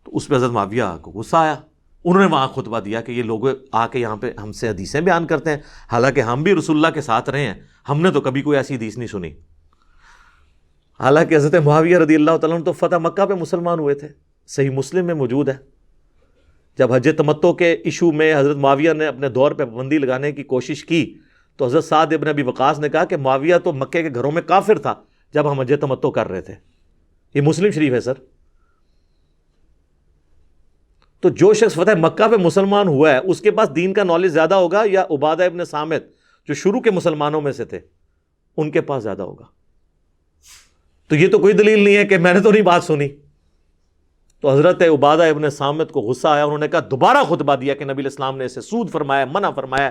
تو اس پہ حضرت معاویہ کو غصہ آیا، انہوں نے وہاں خطبہ دیا کہ یہ لوگ آ کے یہاں پہ ہم سے حدیثیں بیان کرتے ہیں، حالانکہ ہم بھی رسول اللہ کے ساتھ رہے ہیں، ہم نے تو کبھی کوئی ایسی حدیث نہیں سنی۔ حالانکہ حضرت معاویہ رضی اللہ تعالیٰ عنہ تو فتح مکہ پہ مسلمان ہوئے تھے، صحیح مسلم میں موجود ہے۔ جب حج تمتع کے ایشو میں حضرت معاویہ نے اپنے دور پہ پابندی لگانے کی کوشش کی تو حضرت سعد ابن ابی وقاص نے کہا کہ معاویہ تو مکے کے گھروں میں کافر تھا جب ہم حج تمتع کر رہے تھے۔ یہ مسلم شریف ہے سر۔ تو جو شخص فتح مکہ پہ مسلمان ہوا ہے اس کے پاس دین کا نالج زیادہ ہوگا یا عبادہ ابن صامت جو شروع کے مسلمانوں میں سے تھے ان کے پاس زیادہ ہوگا؟ تو یہ تو کوئی دلیل نہیں ہے کہ میں نے تو نہیں بات سنی۔ تو حضرت عبادہ ابن صامت کو غصہ آیا، انہوں نے کہا دوبارہ خطبہ دیا کہ نبی علیہ السلام نے اسے سود فرمایا، منع فرمایا،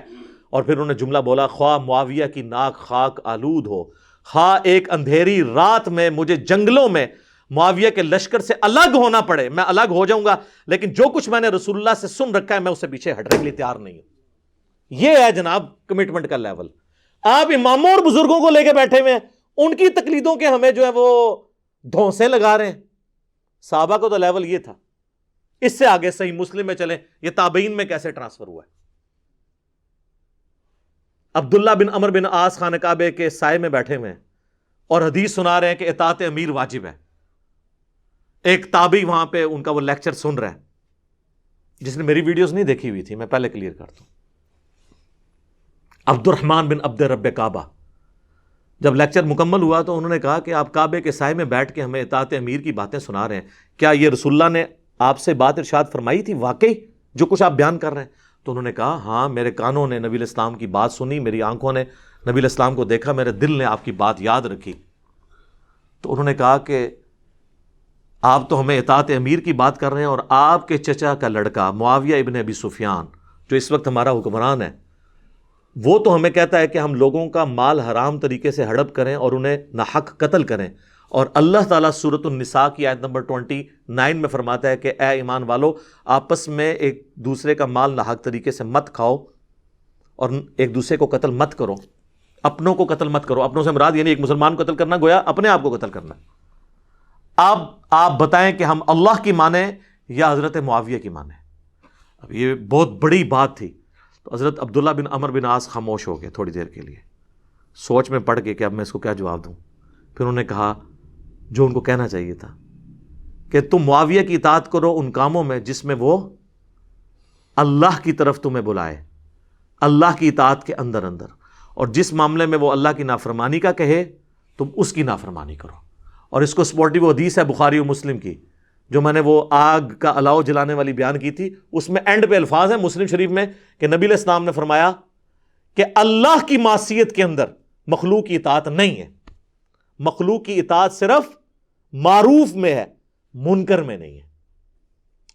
اور پھر انہوں نے جملہ بولا خواہ معاویہ کی ناک خاک آلود ہو، خواہ ایک اندھیری رات میں مجھے جنگلوں میں معاویہ کے لشکر سے الگ ہونا پڑے، میں الگ ہو جاؤں گا، لیکن جو کچھ میں نے رسول اللہ سے سن رکھا ہے میں اسے پیچھے ہٹنے کے لیے تیار نہیں ہوں۔ یہ ہے جناب کمٹمنٹ کا لیول۔ آپ اماموں اور بزرگوں کو لے کے بیٹھے ہوئے ہیں، ان کی تقلیدوں کے ہمیں جو ہے وہ دھونسے لگا رہے ہیں۔ صحابہ کو تو لیول یہ تھا۔ اس سے آگے صحیح مسلم میں چلیں، یہ تابعین میں کیسے ٹرانسفر ہوا ہے۔ عبداللہ بن عمر بن عاص خانہ کعبے کے سائے میں بیٹھے ہوئے ہیں اور حدیث سنا رہے ہیں کہ اطاعت امیر واجب ہے۔ ایک تابعی وہاں پہ ان کا وہ لیکچر سن رہا ہے، جس نے میری ویڈیوز نہیں دیکھی ہوئی تھی، میں پہلے کلیئر کرتا ہوں۔ عبد الرحمن بن عبد رب کعبہ، جب لیکچر مکمل ہوا تو انہوں نے کہا کہ آپ کعبے کے سائے میں بیٹھ کے ہمیں اطاعت امیر کی باتیں سنا رہے ہیں، کیا یہ رسول اللہ نے آپ سے بات ارشاد فرمائی تھی واقعی جو کچھ آپ بیان کر رہے ہیں؟ تو انہوں نے کہا ہاں، میرے کانوں نے نبی علیہ السلام کی بات سنی، میری آنکھوں نے نبی علیہ السلام کو دیکھا، میرے دل نے آپ کی بات یاد رکھی۔ تو انہوں نے کہا کہ آپ تو ہمیں اطاعت امیر کی بات کر رہے ہیں، اور آپ کے چچا کا لڑکا معاویہ ابن ابی سفیان جو اس وقت ہمارا حکمران ہے، وہ تو ہمیں کہتا ہے کہ ہم لوگوں کا مال حرام طریقے سے ہڑپ کریں اور انہیں ناحق قتل کریں، اور اللہ تعالیٰ سورۃ النساء کی آیت نمبر 29 میں فرماتا ہے کہ اے ایمان والو، آپس میں ایک دوسرے کا مال ناحق طریقے سے مت کھاؤ اور ایک دوسرے کو قتل مت کرو، اپنوں کو قتل مت کرو۔ اپنوں سے مراد یعنی ایک مسلمان کو قتل کرنا، گویا اپنے آپ کو قتل کرنا۔ آپ بتائیں کہ ہم اللہ کی مانیں یا حضرت معاویہ کی مانیں؟ اب یہ بہت بڑی بات تھی، تو حضرت عبداللہ بن عمر بن عاص خاموش ہو گئے تھوڑی دیر کے لیے، سوچ میں پڑ گئے کہ اب میں اس کو کیا جواب دوں۔ پھر انہوں نے کہا جو ان کو کہنا چاہیے تھا کہ تم معاویہ کی اطاعت کرو ان کاموں میں جس میں وہ اللہ کی طرف تمہیں بلائے، اللہ کی اطاعت کے اندر اندر، اور جس معاملے میں وہ اللہ کی نافرمانی کا کہے تم اس کی نافرمانی کرو۔ اور اس کو سپورٹیو حدیث ہے بخاری و مسلم کی، جو میں نے وہ آگ کا الاؤ جلانے والی بیان کی تھی، اس میں اینڈ پہ الفاظ ہیں مسلم شریف میں کہ نبی علیہ السلام نے فرمایا کہ اللہ کی معصیت کے اندر مخلوق کی اطاعت نہیں ہے، مخلوق کی اطاعت صرف معروف میں ہے، منکر میں نہیں ہے۔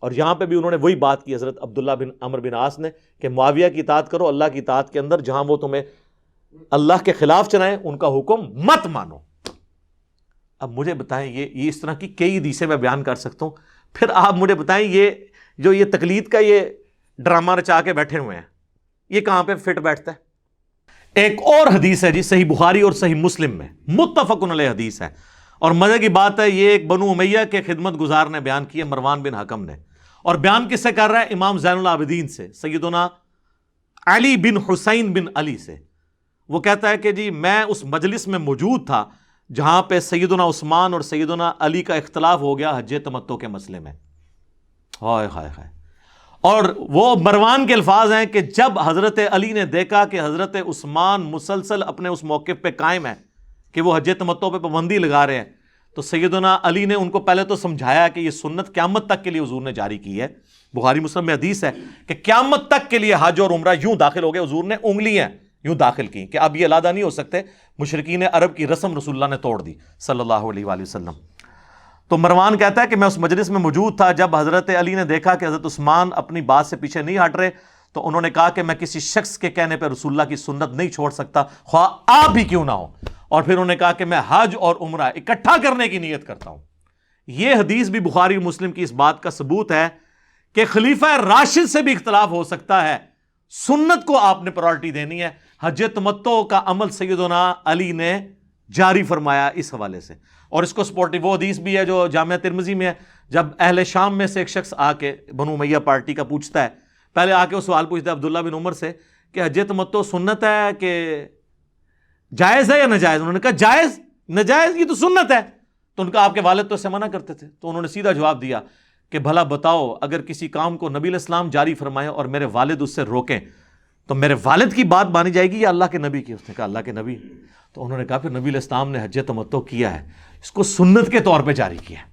اور یہاں پہ بھی انہوں نے وہی بات کی حضرت عبداللہ بن عمر بن عاص نے کہ معاویہ کی اطاعت کرو اللہ کی اطاعت کے اندر، جہاں وہ تمہیں اللہ کے خلاف چلائیں ان کا حکم مت مانو۔ اب مجھے بتائیں، یہ اس طرح کی کئی حدیثیں میں بیان کر سکتا ہوں، پھر آپ مجھے بتائیں یہ تقلید کا یہ ڈرامہ رچا کے بیٹھے ہوئے ہیں، یہ کہاں پہ فٹ بیٹھتا ہے؟ ایک اور حدیث ہے جی صحیح بخاری اور صحیح مسلم میں، متفق علیہ حدیث ہے، اور مزے کی بات ہے یہ ایک بنو امیہ کے خدمت گزار نے بیان کی ہے، مروان بن حکم نے، اور بیان کس سے کر رہا ہے؟ امام زین العابدین سے، سیدنا علی بن حسین بن علی سے۔ وہ کہتا ہے کہ جی میں اس مجلس میں موجود تھا جہاں پہ سیدنا عثمان اور سیدنا علی کا اختلاف ہو گیا حج تمتع کے مسئلے میں۔ ہائے ہائے ہائے۔ اور وہ مروان کے الفاظ ہیں کہ جب حضرت علی نے دیکھا کہ حضرت عثمان مسلسل اپنے اس موقف پہ قائم ہے کہ وہ حج تمتع پہ پابندی لگا رہے ہیں، تو سیدنا علی نے ان کو پہلے تو سمجھایا کہ یہ سنت قیامت تک کے لیے حضور نے جاری کی ہے۔ بخاری مسلم میں حدیث ہے کہ قیامت تک کے لیے حج اور عمرہ یوں داخل ہو گئے، حضور نے انگلیاں یوں داخل کی کہ اب یہ علیحدہ نہیں ہو سکتے، مشرکین عرب کی رسم رسول اللہ نے توڑ دی صلی اللہ علیہ وآلہ وسلم۔ تو مروان کہتا ہے کہ میں اس مجلس میں موجود تھا جب حضرت علی نے دیکھا کہ حضرت عثمان اپنی بات سے پیچھے نہیں ہٹ رہے، تو انہوں نے کہا کہ میں کسی شخص کے کہنے پہ رسول اللہ کی سنت نہیں چھوڑ سکتا، خواہ آپ ہی کیوں نہ ہو۔ اور پھر انہوں نے کہا کہ میں حج اور عمرہ اکٹھا کرنے کی نیت کرتا ہوں۔ یہ حدیث بھی بخاری و مسلم کی اس بات کا ثبوت ہے کہ خلیفہ راشد سے بھی اختلاف ہو سکتا ہے، سنت کو آپ نے پرائرٹی دینی ہے۔ حج تمتع کا عمل سیدنا علی نے جاری فرمایا اس حوالے سے، اور اس کو سپورٹیو وہ حدیث بھی ہے جو جامعہ ترمذی میں ہے، جب اہل شام میں سے ایک شخص آ کے بنو امیہ پارٹی کا پوچھتا ہے، پہلے آ کے وہ سوال پوچھتا ہے عبداللہ بن عمر سے کہ حج تمتع سنت ہے کہ جائز ہے یا ناجائز؟ انہوں نے کہا جائز، ناجائز یہ تو سنت ہے۔ تو ان کا آپ کے والد تو اسے منع کرتے تھے، تو انہوں نے سیدھا جواب دیا کہ بھلا بتاؤ اگر کسی کام کو نبی علیہ السلام جاری فرمائیں اور میرے والد اس سے روکیں تو میرے والد کی بات مانی جائے گی یا اللہ کے نبی کی؟ اس نے کہا اللہ کے نبی۔ تو انہوں نے کہا پھر نبی علیہ السلام نے حج تمتع کیا ہے، اس کو سنت کے طور پہ جاری کیا ہے۔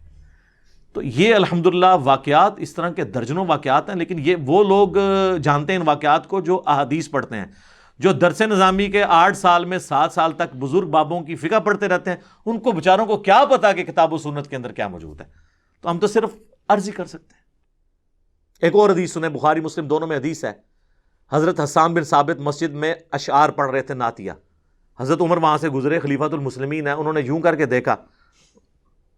تو یہ الحمدللہ واقعات، اس طرح کے درجنوں واقعات ہیں، لیکن یہ وہ لوگ جانتے ہیں ان واقعات کو جو احادیث پڑھتے ہیں، جو درس نظامی کے 8 سال میں 7 سال تک بزرگ بابوں کی فقہ پڑھتے رہتے ہیں، ان کو بیچاروں کو کیا پتا کہ کتاب و سنت کے اندر کیا موجود ہے۔ تو ہم تو صرف عرض ہی کر سکتے ہیں۔ ایک اور حدیث سنیں، بخاری مسلم دونوں میں حدیث ہے، حضرت حسان بن ثابت مسجد میں اشعار پڑھ رہے تھے نعتیہ، حضرت عمر وہاں سے گزرے، خلیفۃ المسلمین ہیں، انہوں نے یوں کر کے دیکھا،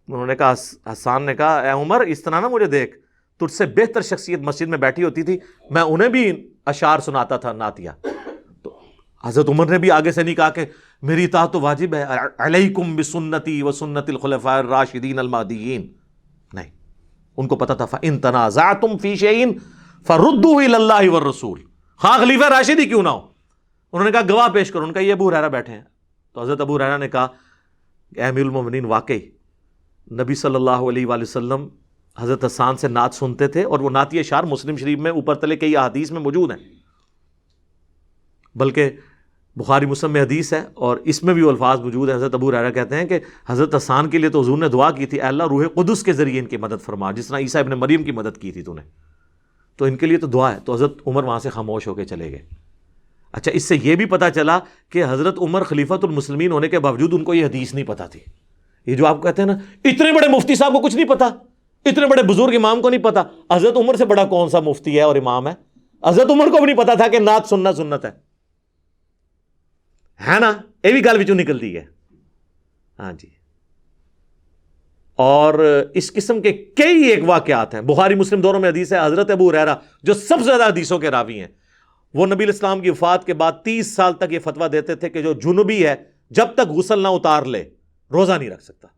انہوں نے کہا، حسان نے کہا اے عمر اس طرح نہ مجھے دیکھ، تجھ سے بہتر شخصیت مسجد میں بیٹھی ہوتی تھی، میں انہیں بھی اشعار سناتا تھا نعتیہ۔ تو حضرت عمر نے بھی آگے سے نہیں کہا کہ میری اطاعت تو واجب ہے، علیکم بسنتی وسنت الخلفاء الراشدین المہدیین، نہیں، ان کو پتا تھا فَإِن تَنَازَعْتُمْ فِي شَيْءٍ فَرُدُّوهُ إِلَى اللَّهِ وَالرَّسُولِ، خواہ خلیفہ راشد ہی کیوں نہ ہو۔ انہوں نے کہا گواہ پیش کرو، ان کا یہ ابو ہریرہ بیٹھے ہیں۔ تو حضرت ابو ہریرہ نے کہا اے امیر المومنین، واقعی نبی صلی اللہ علیہ وآلہ وسلم حضرت حسان سے نعت سنتے تھے، اور وہ نعتی اشعار مسلم شریف میں اوپر تلے کئی احادیث میں موجود ہیں، بلکہ بخاری مسلم میں حدیث ہے اور اس میں بھی وہ الفاظ موجود ہیں۔ حضرت ابو ہریرہ کہتے ہیں کہ حضرت حسان کے لیے تو حضور نے دعا کی تھی، اے اللہ روح قدس کے ذریعے ان کی مدد فرما، جس طرح عیسیٰ ابن مریم کی مدد کی تھی تو نے، تو ان کے لیے تو دعا ہے۔ تو حضرت عمر وہاں سے خاموش ہو کے چلے گئے۔ اچھا، اس سے یہ بھی پتہ چلا کہ حضرت عمر خلیفۃ المسلمین ہونے کے باوجود ان کو یہ حدیث نہیں پتہ تھی، یہ جو آپ کہتے ہیں نا اتنے بڑے مفتی صاحب کو کچھ نہیں پتا، اتنے بڑے بزرگ امام کو نہیں پتا، حضرت عمر سے بڑا کون سا مفتی ہے اور امام ہے؟ حضرت عمر کو بھی نہیں پتا تھا کہ نعت سننا سنت ہے نا؟ یہ بھی گل وچوں نکلتی ہے. ہاں جی. اور اس قسم کے کئی ایک واقعات ہیں، بخاری مسلم دونوں میں حدیث ہے. حضرت ابو ہریرہ جو سب سے زیادہ حدیثوں کے راوی ہیں، وہ نبی علیہ السلام کی وفات کے بعد 30 سال تک یہ فتویٰ دیتے تھے کہ جو جنوبی ہے جب تک غسل نہ اتار لے روزہ نہیں رکھ سکتا.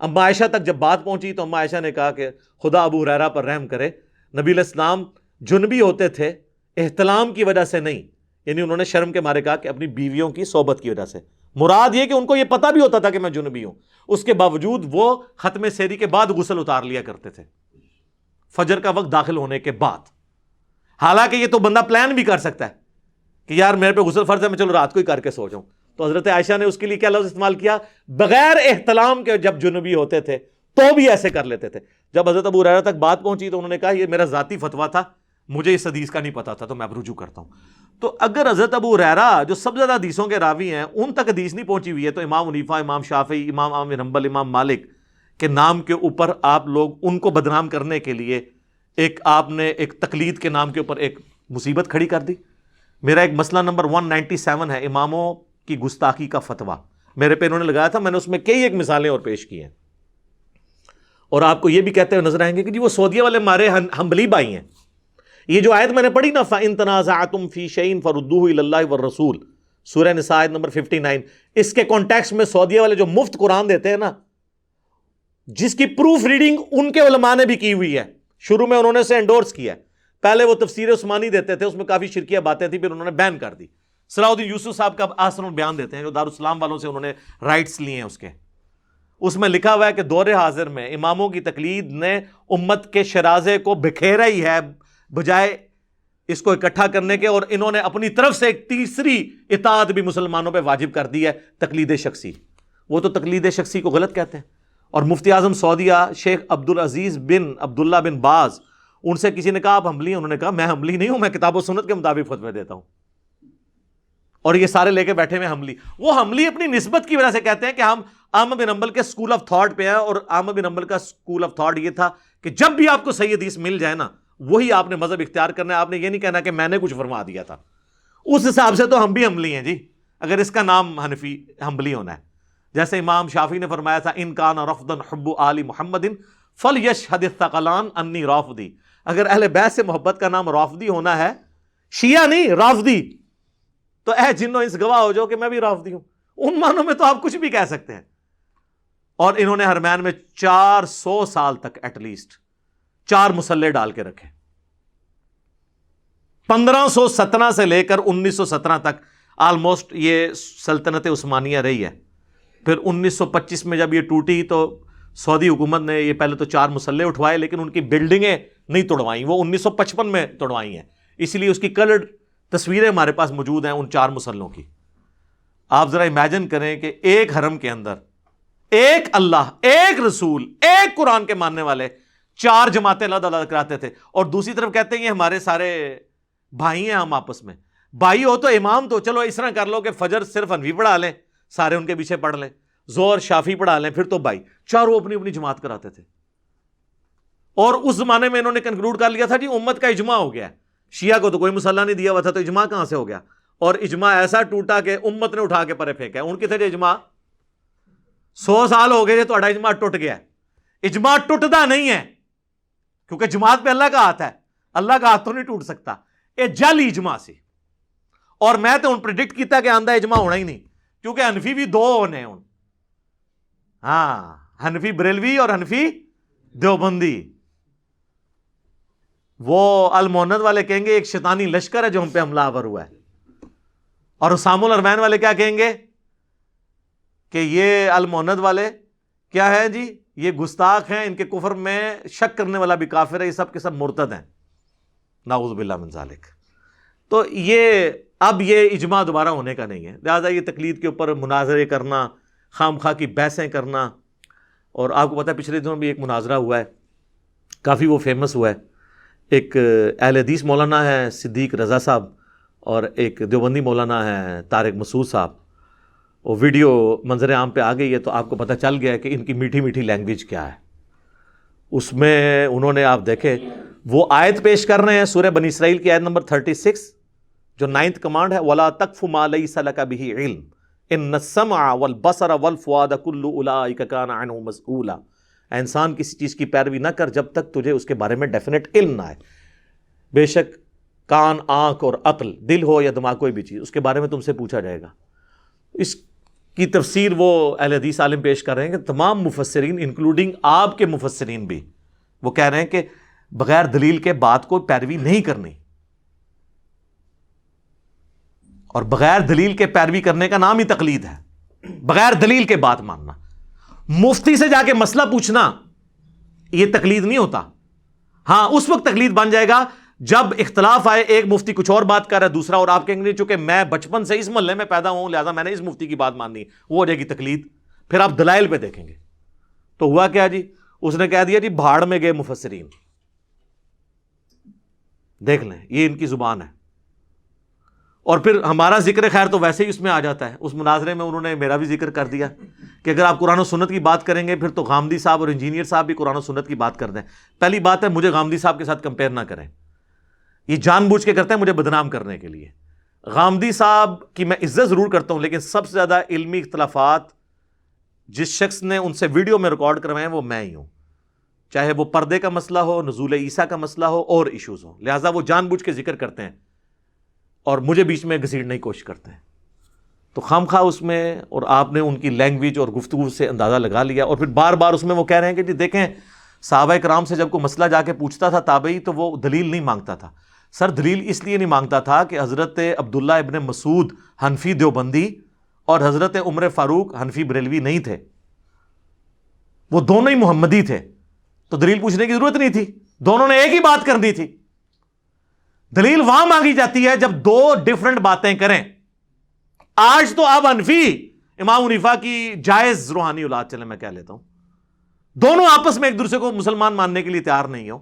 اما عائشہ تک جب بات پہنچی تو اما عائشہ نے کہا کہ خدا ابو ہریرہ پر رحم کرے، نبی علیہ السلام جنوبی ہوتے تھے احتلام کی وجہ سے نہیں، یعنی انہوں نے شرم کے مارے کہا کہ اپنی بیویوں کی صحبت کی وجہ سے. مراد یہ کہ ان کو یہ پتہ بھی ہوتا تھا کہ میں جنوبی ہوں، اس کے باوجود وہ ختم سحری کے بعد غسل اتار لیا کرتے تھے، فجر کا وقت داخل ہونے کے بعد. حالانکہ یہ تو بندہ پلان بھی کر سکتا ہے کہ یار میرے پہ غسل فرض ہے، میں چلو رات کو ہی کر کے سو جاؤں. تو حضرت عائشہ نے اس کے لیے کیا لفظ استعمال کیا؟ بغیر احتلام کے جب جنوبی ہوتے تھے تو بھی ایسے کر لیتے تھے. جب حضرت ابو ہریرہ تک بات پہنچی تو انہوں نے کہا یہ میرا ذاتی فتویٰ تھا، مجھے اس حدیث کا نہیں پتا تھا، تو میں اب رجوع کرتا ہوں. تو اگر حضرت ابو ہریرہ جو سب سے زیادہ حدیثوں کے راوی ہیں ان تک حدیث نہیں پہنچی ہوئی ہے، تو امام حنیفہ، امام شافعی، امام احمد بن حنبل، امام مالک کے نام کے اوپر آپ لوگ ان کو بدنام کرنے کے لیے آپ نے ایک تقلید کے نام کے اوپر ایک مصیبت کھڑی کر دی. میرا ایک مسئلہ نمبر 197 ہے اماموں کی گستاخی کا فتویٰ، میرے پہ انہوں نے لگایا تھا، میں نے اس میں کئی ایک مثالیں اور پیش کی ہیں. اور آپ کو یہ بھی کہتے ہوئے نظر آئیں گے کہ جی وہ سعودیہ والے ہمارے حنبلی بھائی ہیں. یہ جو آیت میں نے پڑھی نا فَإِن تَنَازَعْتُمْ فِي شَيْءٍ فَرُدُّوهُ إِلَى اللَّهِ وَالرَّسُولِ، سورہ نساء آیت نمبر 59، اس کے کانٹیکسٹ میں سعودیہ والے جو مفت قرآن دیتے ہیں نا، جس کی پروف ریڈنگ ان کے علماء نے بھی کی ہوئی ہے، شروع میں انہوں نے اسے انڈورس کیا ہے. پہلے وہ تفسیر عثمانی دیتے تھے، اس میں کافی شرکیہ باتیں تھیں، پھر انہوں نے بین کر دی. صلاح الدین یوسف صاحب کا آسن البیان دیتے ہیں جو دارالاسلام والوں سے انہوں نے رائٹس لیے ہیں، اس میں لکھا ہوا ہے کہ دور حاضر میں اماموں کی تقلید نے امت کے شرازے کو بکھیرا ہی ہے بجائے اس کو اکٹھا کرنے کے، اور انہوں نے اپنی طرف سے ایک تیسری اطاعت بھی مسلمانوں پہ واجب کر دی ہے، تقلید شخصی. وہ تو تقلید شخصی کو غلط کہتے ہیں. اور مفتی اعظم سعودیہ شیخ عبدالعزیز بن عبداللہ بن باز، ان سے کسی نے کہا آپ حنبلی ہیں؟ انہوں نے کہا میں حنبلی نہیں ہوں، میں کتاب و سنت کے مطابق فتوے دیتا ہوں. اور یہ سارے لے کے بیٹھے ہوئے حنبلی. وہ حنبلی اپنی نسبت کی وجہ سے کہتے ہیں کہ ہم احمد بن حنبل کے اسکول آف تھاٹ پہ ہیں، اور احمد بن حنبل کا اسکول آف تھاٹ یہ تھا کہ جب بھی آپ کو صحیح حدیث مل جائے نا وہی آپ نے مذہب اختیار کرنا ہے. آپ نے یہ نہیں کہنا کہ میں نے کچھ فرما دیا تھا. اس حساب سے تو ہم بھی حنبلی ہیں جی، اگر اس کا نام حنفی حنبلی ہونا ہے. جیسے امام شافعی نے فرمایا تھا ان کان رفضا حب آل محمد فلیشہد الثقلان انی رافضی، اگر اہل بیت سے محبت کا نام رافضی ہونا ہے، شیعہ نہیں رافضی، تو اے جنوں اس گواہ ہو جاؤ کہ میں بھی رافضی ہوں. ان معنوں میں تو آپ کچھ بھی کہہ سکتے ہیں. اور انہوں نے حرمین میں 400 سال تک ایٹ لیسٹ 4 مصلے ڈال کے رکھے. 1517 سے لے کر 1917 تک آلموسٹ یہ سلطنت عثمانیہ رہی ہے. پھر 1925 میں جب یہ ٹوٹی تو سعودی حکومت نے یہ پہلے تو 4 مصلے اٹھوائے، لیکن ان کی بلڈنگیں نہیں توڑوائیں، وہ 1955 میں توڑوائی ہیں. اس لیے اس کی کلرڈ تصویریں ہمارے پاس موجود ہیں ان 4 مصلوں کی. آپ ذرا امیجن کریں کہ ایک حرم کے اندر ایک اللہ، ایک رسول، ایک قرآن کے ماننے والے 4 جماعتیں علیحدہ علیحدہ کراتے تھے، اور دوسری طرف کہتے ہیں یہ ہمارے سارے بھائی ہیں، ہم آپس میں بھائی ہو تو امام تو چلو اس طرح کر لو کہ فجر صرف حنفی پڑھا لیں، سارے ان کے پیچھے پڑھ لیں، ظہر شافعی پڑھا لیں، پھر تو بھائی. چاروں اپنی اپنی جماعت کراتے تھے. اور اس زمانے میں انہوں نے کنکلوڈ کر لیا تھا جی امت کا اجماع ہو گیا ہے. شیعہ کو تو کوئی مسئلہ نہیں دیا ہوا تھا، تو اجماع کہاں سے ہو گیا؟ اور اجماع ایسا ٹوٹا کہ امت نے اٹھا کے پرے پھینکا. ان کے تھے اجماع 100 سال ہو گئے تو اجماع ٹوٹ گیا. اجماع ٹوٹتا نہیں ہے کیونکہ جماعت پہ اللہ کا ہاتھ ہے، اللہ کا ہاتھ تو نہیں ٹوٹ سکتا. یہ جعلی اجماع سی. اور میں تو پریڈکٹ کیتا کہ آندہ اجماع ہونا ہی نہیں، کیونکہ حنفی بھی 2 ہونے ہیں. ہاں، حنفی بریلوی اور حنفی دیوبندی. وہ الموند والے کہیں گے ایک شیطانی لشکر ہے جو ہم پہ حملہ آور ہوا ہے، اور اسام الارمین والے کیا کہیں گے کہ یہ الموند والے کیا ہے جی، یہ گستاخ ہیں، ان کے کفر میں شک کرنے والا بھی کافر ہے، یہ سب کے سب مرتد ہیں، نعوذ باللہ من ذالک. تو یہ اب یہ اجماع دوبارہ ہونے کا نہیں ہے. لہٰذا یہ تقلید کے اوپر مناظرے کرنا، خام خواہ کی بحثیں کرنا. اور آپ کو پتہ ہے پچھلے دنوں بھی ایک مناظرہ ہوا ہے، کافی وہ فیمس ہوا ہے. ایک اہل حدیث مولانا ہے صدیق رضا صاحب، اور ایک دیوبندی مولانا ہے طارق مسعود صاحب. وہ ویڈیو منظر عام پہ آ گئی ہے تو آپ کو پتہ چل گیا ہے کہ ان کی میٹھی میٹھی لینگویج کیا ہے. اس میں انہوں نے آپ دیکھیں وہ آیت پیش کر رہے ہیں سورہ بنی اسرائیل کی آیت نمبر 36 جو 9th کمانڈ ہے وَلَا تَقْفُ مَا لَيْسَ لَكَ بِهِ عِلْمٌ إِنَّ السَّمْعَ وَالْبَصَرَ وَالْفُؤَادَ كُلُّ أُولَٰئِكَ كَانَ عَنْهُ مَسْئُولًا. انسان کسی چیز کی پیروی نہ کر جب تک تجھے اس کے بارے میں ڈیفینیٹ علم نہ آئے. بے شک کان، آنکھ اور عقل، دل ہو یا دماغ کوئی بھی چیز، اس کے بارے میں تم سے پوچھا جائے گا. اس کی تفسیر وہ اہل حدیث عالم پیش کر رہے ہیں کہ تمام مفسرین انکلوڈنگ آپ کے مفسرین بھی وہ کہہ رہے ہیں کہ بغیر دلیل کے بات کو پیروی نہیں کرنی، اور بغیر دلیل کے پیروی کرنے کا نام ہی تقلید ہے. بغیر دلیل کے بات ماننا، مفتی سے جا کے مسئلہ پوچھنا، یہ تقلید نہیں ہوتا. ہاں اس وقت تقلید بن جائے گا جب اختلاف آئے، ایک مفتی کچھ اور بات کر رہا ہے دوسرا، اور آپ کہیں گے چونکہ میں بچپن سے اس محلے میں پیدا ہوں لہذا میں نے اس مفتی کی بات ماننی، وہ ہو جائے گی تقلید. پھر آپ دلائل پہ دیکھیں گے تو ہوا کیا جی، اس نے کہہ دیا جی بھاڑ میں گئے مفسرین. دیکھ لیں یہ ان کی زبان ہے. اور پھر ہمارا ذکر خیر تو ویسے ہی اس میں آ جاتا ہے. اس مناظرے میں انہوں نے میرا بھی ذکر کر دیا کہ اگر آپ قرآن و سنت کی بات کریں گے پھر تو غامدی صاحب اور انجینئر صاحب بھی قرآن و سنت کی بات کر دیں. پہلی بات ہے مجھے غامدی صاحب کے ساتھ کمپیئر نہ کریں، یہ جان بوجھ کے کرتے ہیں مجھے بدنام کرنے کے لیے. غامدی صاحب کی میں عزت ضرور کرتا ہوں لیکن سب سے زیادہ علمی اختلافات جس شخص نے ان سے ویڈیو میں ریکارڈ کروائے ہیں وہ میں ہی ہوں، چاہے وہ پردے کا مسئلہ ہو، نزول عیسیٰ کا مسئلہ ہو اور ایشوز ہوں. لہٰذا وہ جان بوجھ کے ذکر کرتے ہیں اور مجھے بیچ میں گھسیٹنے کی کوشش کرتے ہیں. تو خام خواہ اس میں، اور آپ نے ان کی لینگویج اور گفتگو سے اندازہ لگا لیا. اور پھر بار بار اس میں وہ کہہ رہے ہیں کہ جی دیکھیں صحابہ کرام سے جب کوئی مسئلہ جا کے پوچھتا تھا تابعی تو وہ دلیل نہیں مانگتا تھا. سر دلیل اس لیے نہیں مانگتا تھا کہ حضرت عبداللہ ابن مسعود حنفی دیوبندی اور حضرت عمر فاروق حنفی بریلوی نہیں تھے، وہ دونوں ہی محمدی تھے، تو دلیل پوچھنے کی ضرورت نہیں تھی، دونوں نے ایک ہی بات کرنی تھی. دلیل وہاں مانگی جاتی ہے جب دو ڈیفرنٹ باتیں کریں. آج تو آپ حنفی امام حنیفہ کی جائز روحانی اولاد، چلیں میں کہہ لیتا ہوں، دونوں آپس میں ایک دوسرے کو مسلمان ماننے کے لیے تیار نہیں ہو.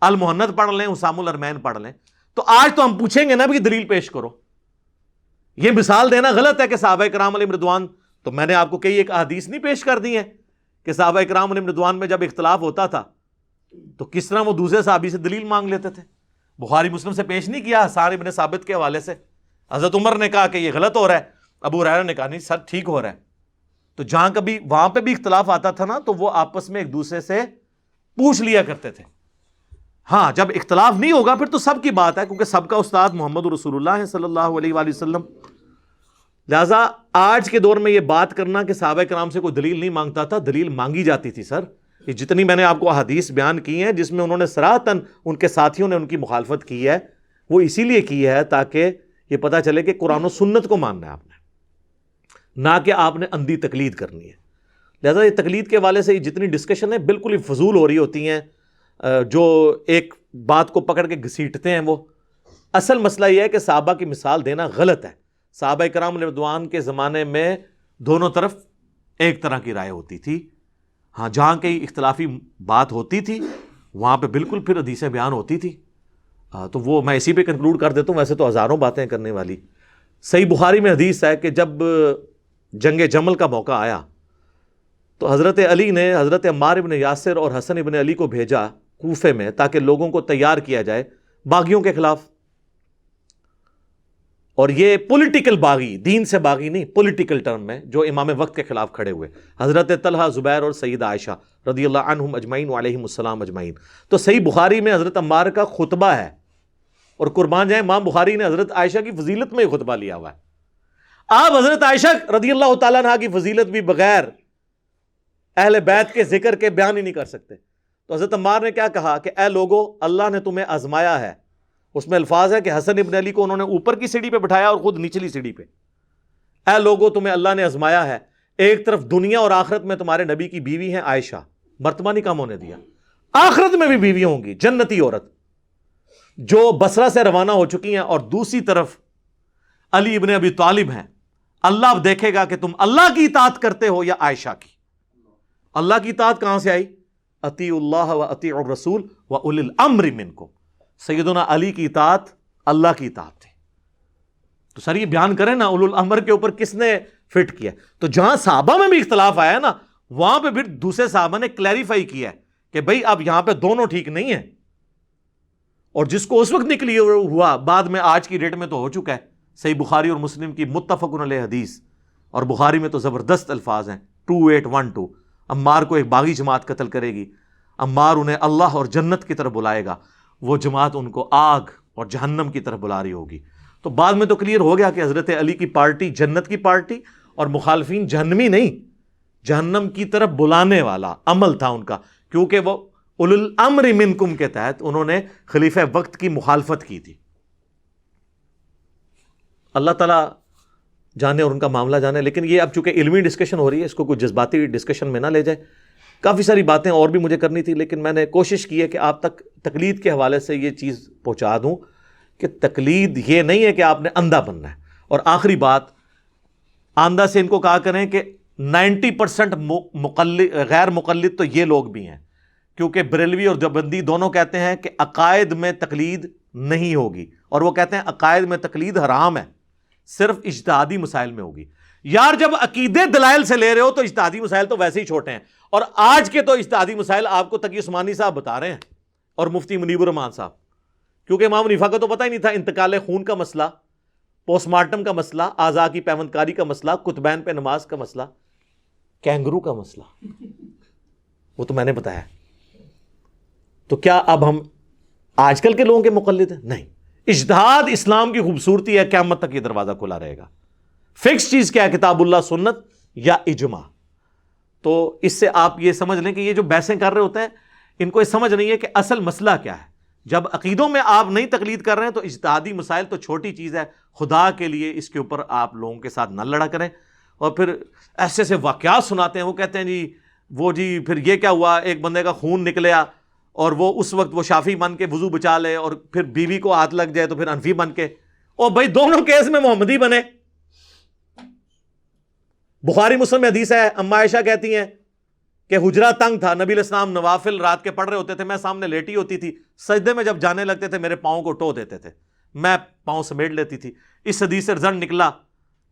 المحنت پڑھ لیں، حسام الارمین پڑھ لیں، تو آج تو ہم پوچھیں گے نا بھی دلیل پیش کرو. یہ مثال دینا غلط ہے کہ صحابہ کرام علیہم رضوان، تو میں نے آپ کو کئی ایک احادیث نہیں پیش کر دی ہیں کہ صحابہ کرام علیہم رضوان میں جب اختلاف ہوتا تھا تو کس طرح وہ دوسرے صحابی سے دلیل مانگ لیتے تھے. بخاری مسلم سے پیش نہیں کیا حسان ابن ثابت کے حوالے سے. حضرت عمر نے کہا کہ یہ غلط ہو رہا ہے، ابو ہریرہ نے کہا نہیں سر ٹھیک ہو رہا ہے. تو جہاں کبھی وہاں پہ بھی اختلاف آتا تھا نا تو وہ آپس میں ایک دوسرے سے پوچھ لیا کرتے تھے. ہاں جب اختلاف نہیں ہوگا پھر تو سب کی بات ہے، کیونکہ سب کا استاد محمد رسول اللہ ہے صلی اللہ علیہ وآلہ وسلم. لہٰذا آج کے دور میں یہ بات کرنا کہ صحابہ کرام سے کوئی دلیل نہیں مانگتا تھا، دلیل مانگی جاتی تھی. سر یہ جتنی میں نے آپ کو احادیث بیان کی ہیں جس میں انہوں نے صراحتاً ان کے ساتھیوں نے ان کی مخالفت کی ہے، وہ اسی لیے کی ہے تاکہ یہ پتہ چلے کہ قرآن و سنت کو ماننا ہے آپ نے، نہ کہ آپ نے اندھی تقلید کرنی ہے. لہٰذا یہ تقلید کے حوالے سے جتنی ڈسکشن ہے بالکل ہی فضول ہو رہی ہوتی ہیں. جو ایک بات کو پکڑ کے گھسیٹتے ہیں، وہ اصل مسئلہ یہ ہے کہ صحابہ کی مثال دینا غلط ہے. صحابہ کرام رضوان کے زمانے میں دونوں طرف ایک طرح کی رائے ہوتی تھی. ہاں جہاں کئی اختلافی بات ہوتی تھی وہاں پہ بالکل پھر حدیثیں بیان ہوتی تھی. تو وہ میں اسی پہ کنکلوڈ کر دیتا ہوں، ویسے تو ہزاروں باتیں کرنے والی. صحیح بخاری میں حدیث ہے کہ جب جنگ جمل کا موقع آیا تو حضرت علی نے حضرت عمار ابن یاسر اور حسن ابن علی کو بھیجا کوفے میں تاکہ لوگوں کو تیار کیا جائے باغیوں کے خلاف. اور یہ پولیٹیکل باغی، دین سے باغی نہیں، پولیٹیکل ٹرم میں جو امام وقت کے خلاف کھڑے ہوئے، حضرت طلحہ، زبیر اور سیدہ عائشہ رضی اللہ عنہم اجمعین وعلیہم السلام اجمعین. تو صحیح بخاری میں حضرت عمار کا خطبہ ہے، اور قربان جائیں امام بخاری نے حضرت عائشہ کی فضیلت میں ہی خطبہ لیا ہوا ہے. آپ حضرت عائشہ رضی اللہ تعالیٰ عنہا کی فضیلت بھی بغیر اہل بیت کے ذکر کے بیان ہی نہیں کر سکتے. تو حضرت عمار نے کیا کہا کہ اے لوگو، اللہ نے تمہیں آزمایا ہے. اس میں الفاظ ہے کہ حسن ابن علی کو انہوں نے اوپر کی سیڑھی پہ بٹھایا اور خود نچلی سیڑھی پہ. اے لوگو، تمہیں اللہ نے آزمایا ہے. ایک طرف دنیا اور آخرت میں تمہارے نبی کی بیوی ہیں عائشہ، مرتبہ نہیں کم ہونے دیا. آخرت میں بھی بیوی ہوں گی، جنتی عورت جو بصرہ سے روانہ ہو چکی ہیں، اور دوسری طرف علی ابن ابی طالب ہیں. اللہ اب دیکھے گا کہ تم اللہ کی اطاعت کرتے ہو یا عائشہ کی. اللہ کی اطاعت کہاں سے آئی؟ اطیعوا اللہ و اطیعوا الرسول و اولی الامر منکم. سیدنا علی کی اطاعت اللہ کی اطاعت تھی. تو سر یہ بیان کریں نا اولو الامر کے اوپر کس نے فٹ کیا. تو جہاں صحابہ میں بھی اختلاف آیا نا وہاں پہ پھر دوسرے صحابہ نے کلیریفائی کیا ہے کہ بھئی اب یہاں پہ دونوں ٹھیک نہیں ہیں. اور جس کو اس وقت نکلی ہوا بعد میں آج کی ڈیٹ میں تو ہو چکا ہے. صحیح بخاری اور مسلم کی متفق علیہ حدیث, اور بخاری میں تو زبردست الفاظ ہیں 2812. عمار کو ایک باغی جماعت قتل کرے گی, عمار انہیں اللہ اور جنت کی طرف بلائے گا, وہ جماعت ان کو آگ اور جہنم کی طرف بلا رہی ہوگی. تو بعد میں تو کلیئر ہو گیا کہ حضرت علی کی پارٹی جنت کی پارٹی اور مخالفین جہنمی نہیں, جہنم کی طرف بلانے والا عمل تھا ان کا, کیونکہ وہ اولو الامر منکم کے تحت انہوں نے خلیفہ وقت کی مخالفت کی تھی. اللہ تعالیٰ جانے اور ان کا معاملہ جانے. لیکن یہ اب چونکہ علمی ڈسکشن ہو رہی ہے, اس کو کوئی جذباتی ڈسکشن میں نہ لے جائے. کافی ساری باتیں اور بھی مجھے کرنی تھی, لیکن میں نے کوشش کی ہے کہ آپ تک تقلید کے حوالے سے یہ چیز پہنچا دوں کہ تقلید یہ نہیں ہے کہ آپ نے اندھا بننا ہے. اور آخری بات, آندھا سے ان کو کہا کریں کہ 90% غیر مقلد تو یہ لوگ بھی ہیں, کیونکہ بریلوی اور دیوبندی دونوں کہتے ہیں کہ عقائد میں تقلید نہیں ہوگی, اور وہ کہتے ہیں عقائد میں تقلید حرام ہے, صرف اجتہادی مسائل میں ہوگی. یار جب عقیدے دلائل سے لے رہے ہو تو اجتہادی مسائل تو ویسے ہی چھوٹے ہیں, اور آج کے تو اجتہادی مسائل آپ کو تقی عثمانی صاحب بتا رہے ہیں اور مفتی منیب الرحمان صاحب, کیونکہ امام حنیفہ کو تو پتہ ہی نہیں تھا انتقال خون کا مسئلہ, پوسٹ مارٹم کا مسئلہ, اعضاء کی پیوند کاری کا مسئلہ, کتبین پہ نماز کا مسئلہ, کینگرو کا مسئلہ, وہ تو میں نے بتایا. تو کیا اب ہم آج کل کے لوگوں کے مقلد ہیں؟ نہیں. اجتہاد اسلام کی خوبصورتی ہے, قیامت تک یہ دروازہ کھلا رہے گا. فکس چیز کیا ہے, کتاب اللہ سنت یا اجماع. تو اس سے آپ یہ سمجھ لیں کہ یہ جو بحثیں کر رہے ہوتے ہیں ان کو یہ سمجھ نہیں ہے کہ اصل مسئلہ کیا ہے. جب عقیدوں میں آپ نہیں تقلید کر رہے ہیں تو اجتہادی مسائل تو چھوٹی چیز ہے, خدا کے لیے اس کے اوپر آپ لوگوں کے ساتھ نہ لڑا کریں. اور پھر ایسے ایسے واقعات سناتے ہیں, وہ کہتے ہیں جی پھر یہ کیا ہوا, ایک بندے کا خون نکلیا اور وہ اس وقت وہ شافی بن کے وضو بچا لے, اور پھر بیوی کو ہاتھ لگ جائے تو پھر حنفی بن کے, اور بھائی دونوں کیس میں محمدی بنے. بخاری مسلم میں حدیث ہے, اما عائشہ کہتی ہیں کہ حجرہ تنگ تھا, نبی علیہ السلام نوافل رات کے پڑھ رہے ہوتے تھے, میں سامنے لیٹی ہوتی تھی, سجدے میں جب جانے لگتے تھے میرے پاؤں کو ٹو دیتے تھے, میں پاؤں سمیٹ لیتی تھی. اس حدیث سے رزلٹ نکلا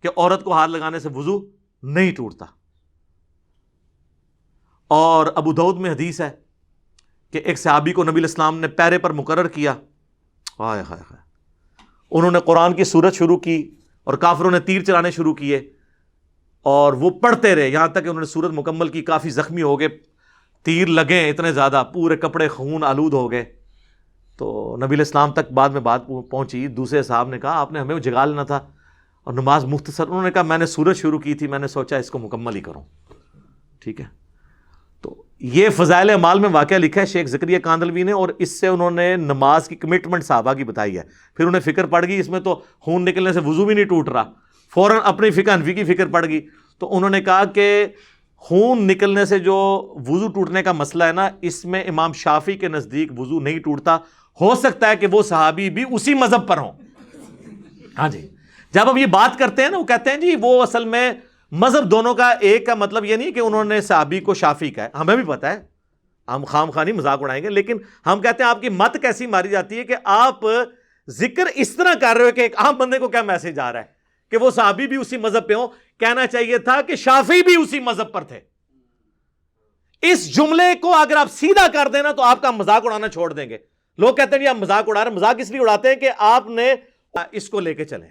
کہ عورت کو ہاتھ لگانے سے وضو نہیں ٹوٹتا. اور ابو داؤد میں حدیث ہے کہ ایک صحابی کو نبی علیہ السلام نے پیرے پر مقرر کیا, ہائے ہائے ہائے, انہوں نے قرآن کی سورت شروع کی اور کافروں نے تیر چلانے شروع کیے, اور وہ پڑھتے رہے یہاں تک کہ انہوں نے سورت مکمل کی, کافی زخمی ہو گئے, تیر لگے اتنے زیادہ, پورے کپڑے خون آلود ہو گئے. تو نبی علیہ السلام تک بعد میں بات پہنچی. دوسرے صاحب نے کہا آپ نے ہمیں جگا لینا تھا, اور نماز مختصر. انہوں نے کہا میں نے سورت شروع کی تھی, میں نے سوچا اس کو مکمل ہی کروں. ٹھیک ہے, تو یہ فضائل اعمال میں واقعہ لکھا ہے شیخ زکریا کاندلوی نے, اور اس سے انہوں نے نماز کی کمٹمنٹ صحابہ کی بتائی ہے. پھر انہیں فکر پڑ گئی اس میں تو خون نکلنے سے وضو بھی نہیں ٹوٹ رہا, فوراً اپنی فقہ حنفی کی فکر پڑ گئی. تو انہوں نے کہا کہ خون نکلنے سے جو وضو ٹوٹنے کا مسئلہ ہے نا, اس میں امام شافعی کے نزدیک وضو نہیں ٹوٹتا. ہو سکتا ہے کہ وہ صحابی بھی اسی مذہب پر ہوں. ہاں جی, جب اب یہ بات کرتے ہیں نا, وہ کہتے ہیں جی وہ اصل میں مذہب دونوں کا ایک کا مطلب یہ نہیں کہ انہوں نے صحابی کو شافعی کہا ہے. ہمیں بھی پتہ ہے, ہم خام خانی مذاق اڑائیں گے, لیکن ہم کہتے ہیں آپ کی مت کیسی ماری جاتی ہے کہ آپ ذکر اس طرح کر رہے ہو کہ ایک عام بندے کو کیا میسج آ رہا ہے کہ وہ صحابی بھی اسی مذہب پہ ہوں. کہنا چاہیے تھا کہ شافعی بھی اسی مذہب پر تھے. اس جملے کو اگر آپ سیدھا کر دینا تو آپ کا مذاق اڑانا چھوڑ دیں گے. لوگ کہتے ہیں جی آپ مذاق اڑا رہے ہیں, مذاق اس لیے اڑاتے ہیں کہ آپ نے اس کو لے کے چلے.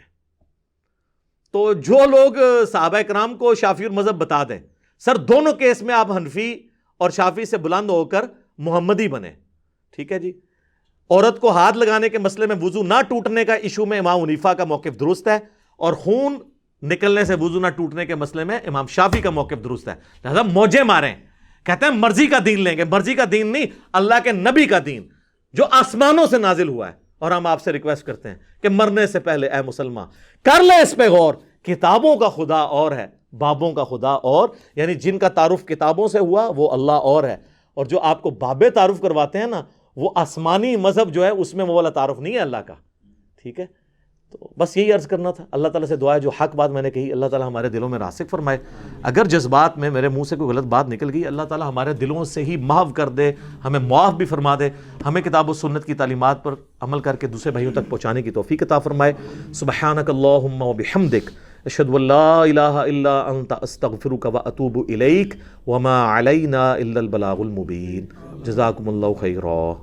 تو جو لوگ صحابہ کرام کو شافعی مذہب بتا دیں, سر دونوں کیس میں آپ حنفی اور شافعی سے بلند ہو کر محمدی بنے. ٹھیک ہے جی. عورت کو ہاتھ لگانے کے مسئلے میں وضو نہ ٹوٹنے کا ایشو میں امام حنیفہ کا موقف درست ہے, اور خون نکلنے سے وضو نہ ٹوٹنے کے مسئلے میں امام شافعی کا موقف درست ہے. لہذا موجے ماریں, کہتے ہیں مرضی کا دین لیں گے. مرضی کا دین نہیں, اللہ کے نبی کا دین جو آسمانوں سے نازل ہوا ہے. اور ہم آپ سے ریکویسٹ کرتے ہیں کہ مرنے سے پہلے اے مسلمان کر لے اس پہ غور. کتابوں کا خدا اور ہے, بابوں کا خدا اور, یعنی جن کا تعارف کتابوں سے ہوا وہ اللہ اور ہے, اور جو آپ کو بابے تعارف کرواتے ہیں نا وہ آسمانی مذہب جو ہے اس میں وہ والا تعارف نہیں ہے اللہ کا. ٹھیک ہے, تو بس یہی عرض کرنا تھا. اللہ تعالیٰ سے دعا ہے جو حق بات میں نے کہی اللہ تعالیٰ ہمارے دلوں میں راسخ فرمائے. اگر جذبات میں میرے منہ سے کوئی غلط بات نکل گئی اللہ تعالیٰ ہمارے دلوں سے ہی محو کر دے, ہمیں معاف بھی فرما دے, ہمیں کتاب و سنت کی تعلیمات پر عمل کر کے دوسرے بھائیوں تک پہنچانے کی توفیق عطا فرمائے. سبحانک اللہم و بحمدک اشہد ان لا الہ الا انت استغفرک و اتوب الیک وما علینا الا البلاغ المبین. جزاکم اللہ خیرا.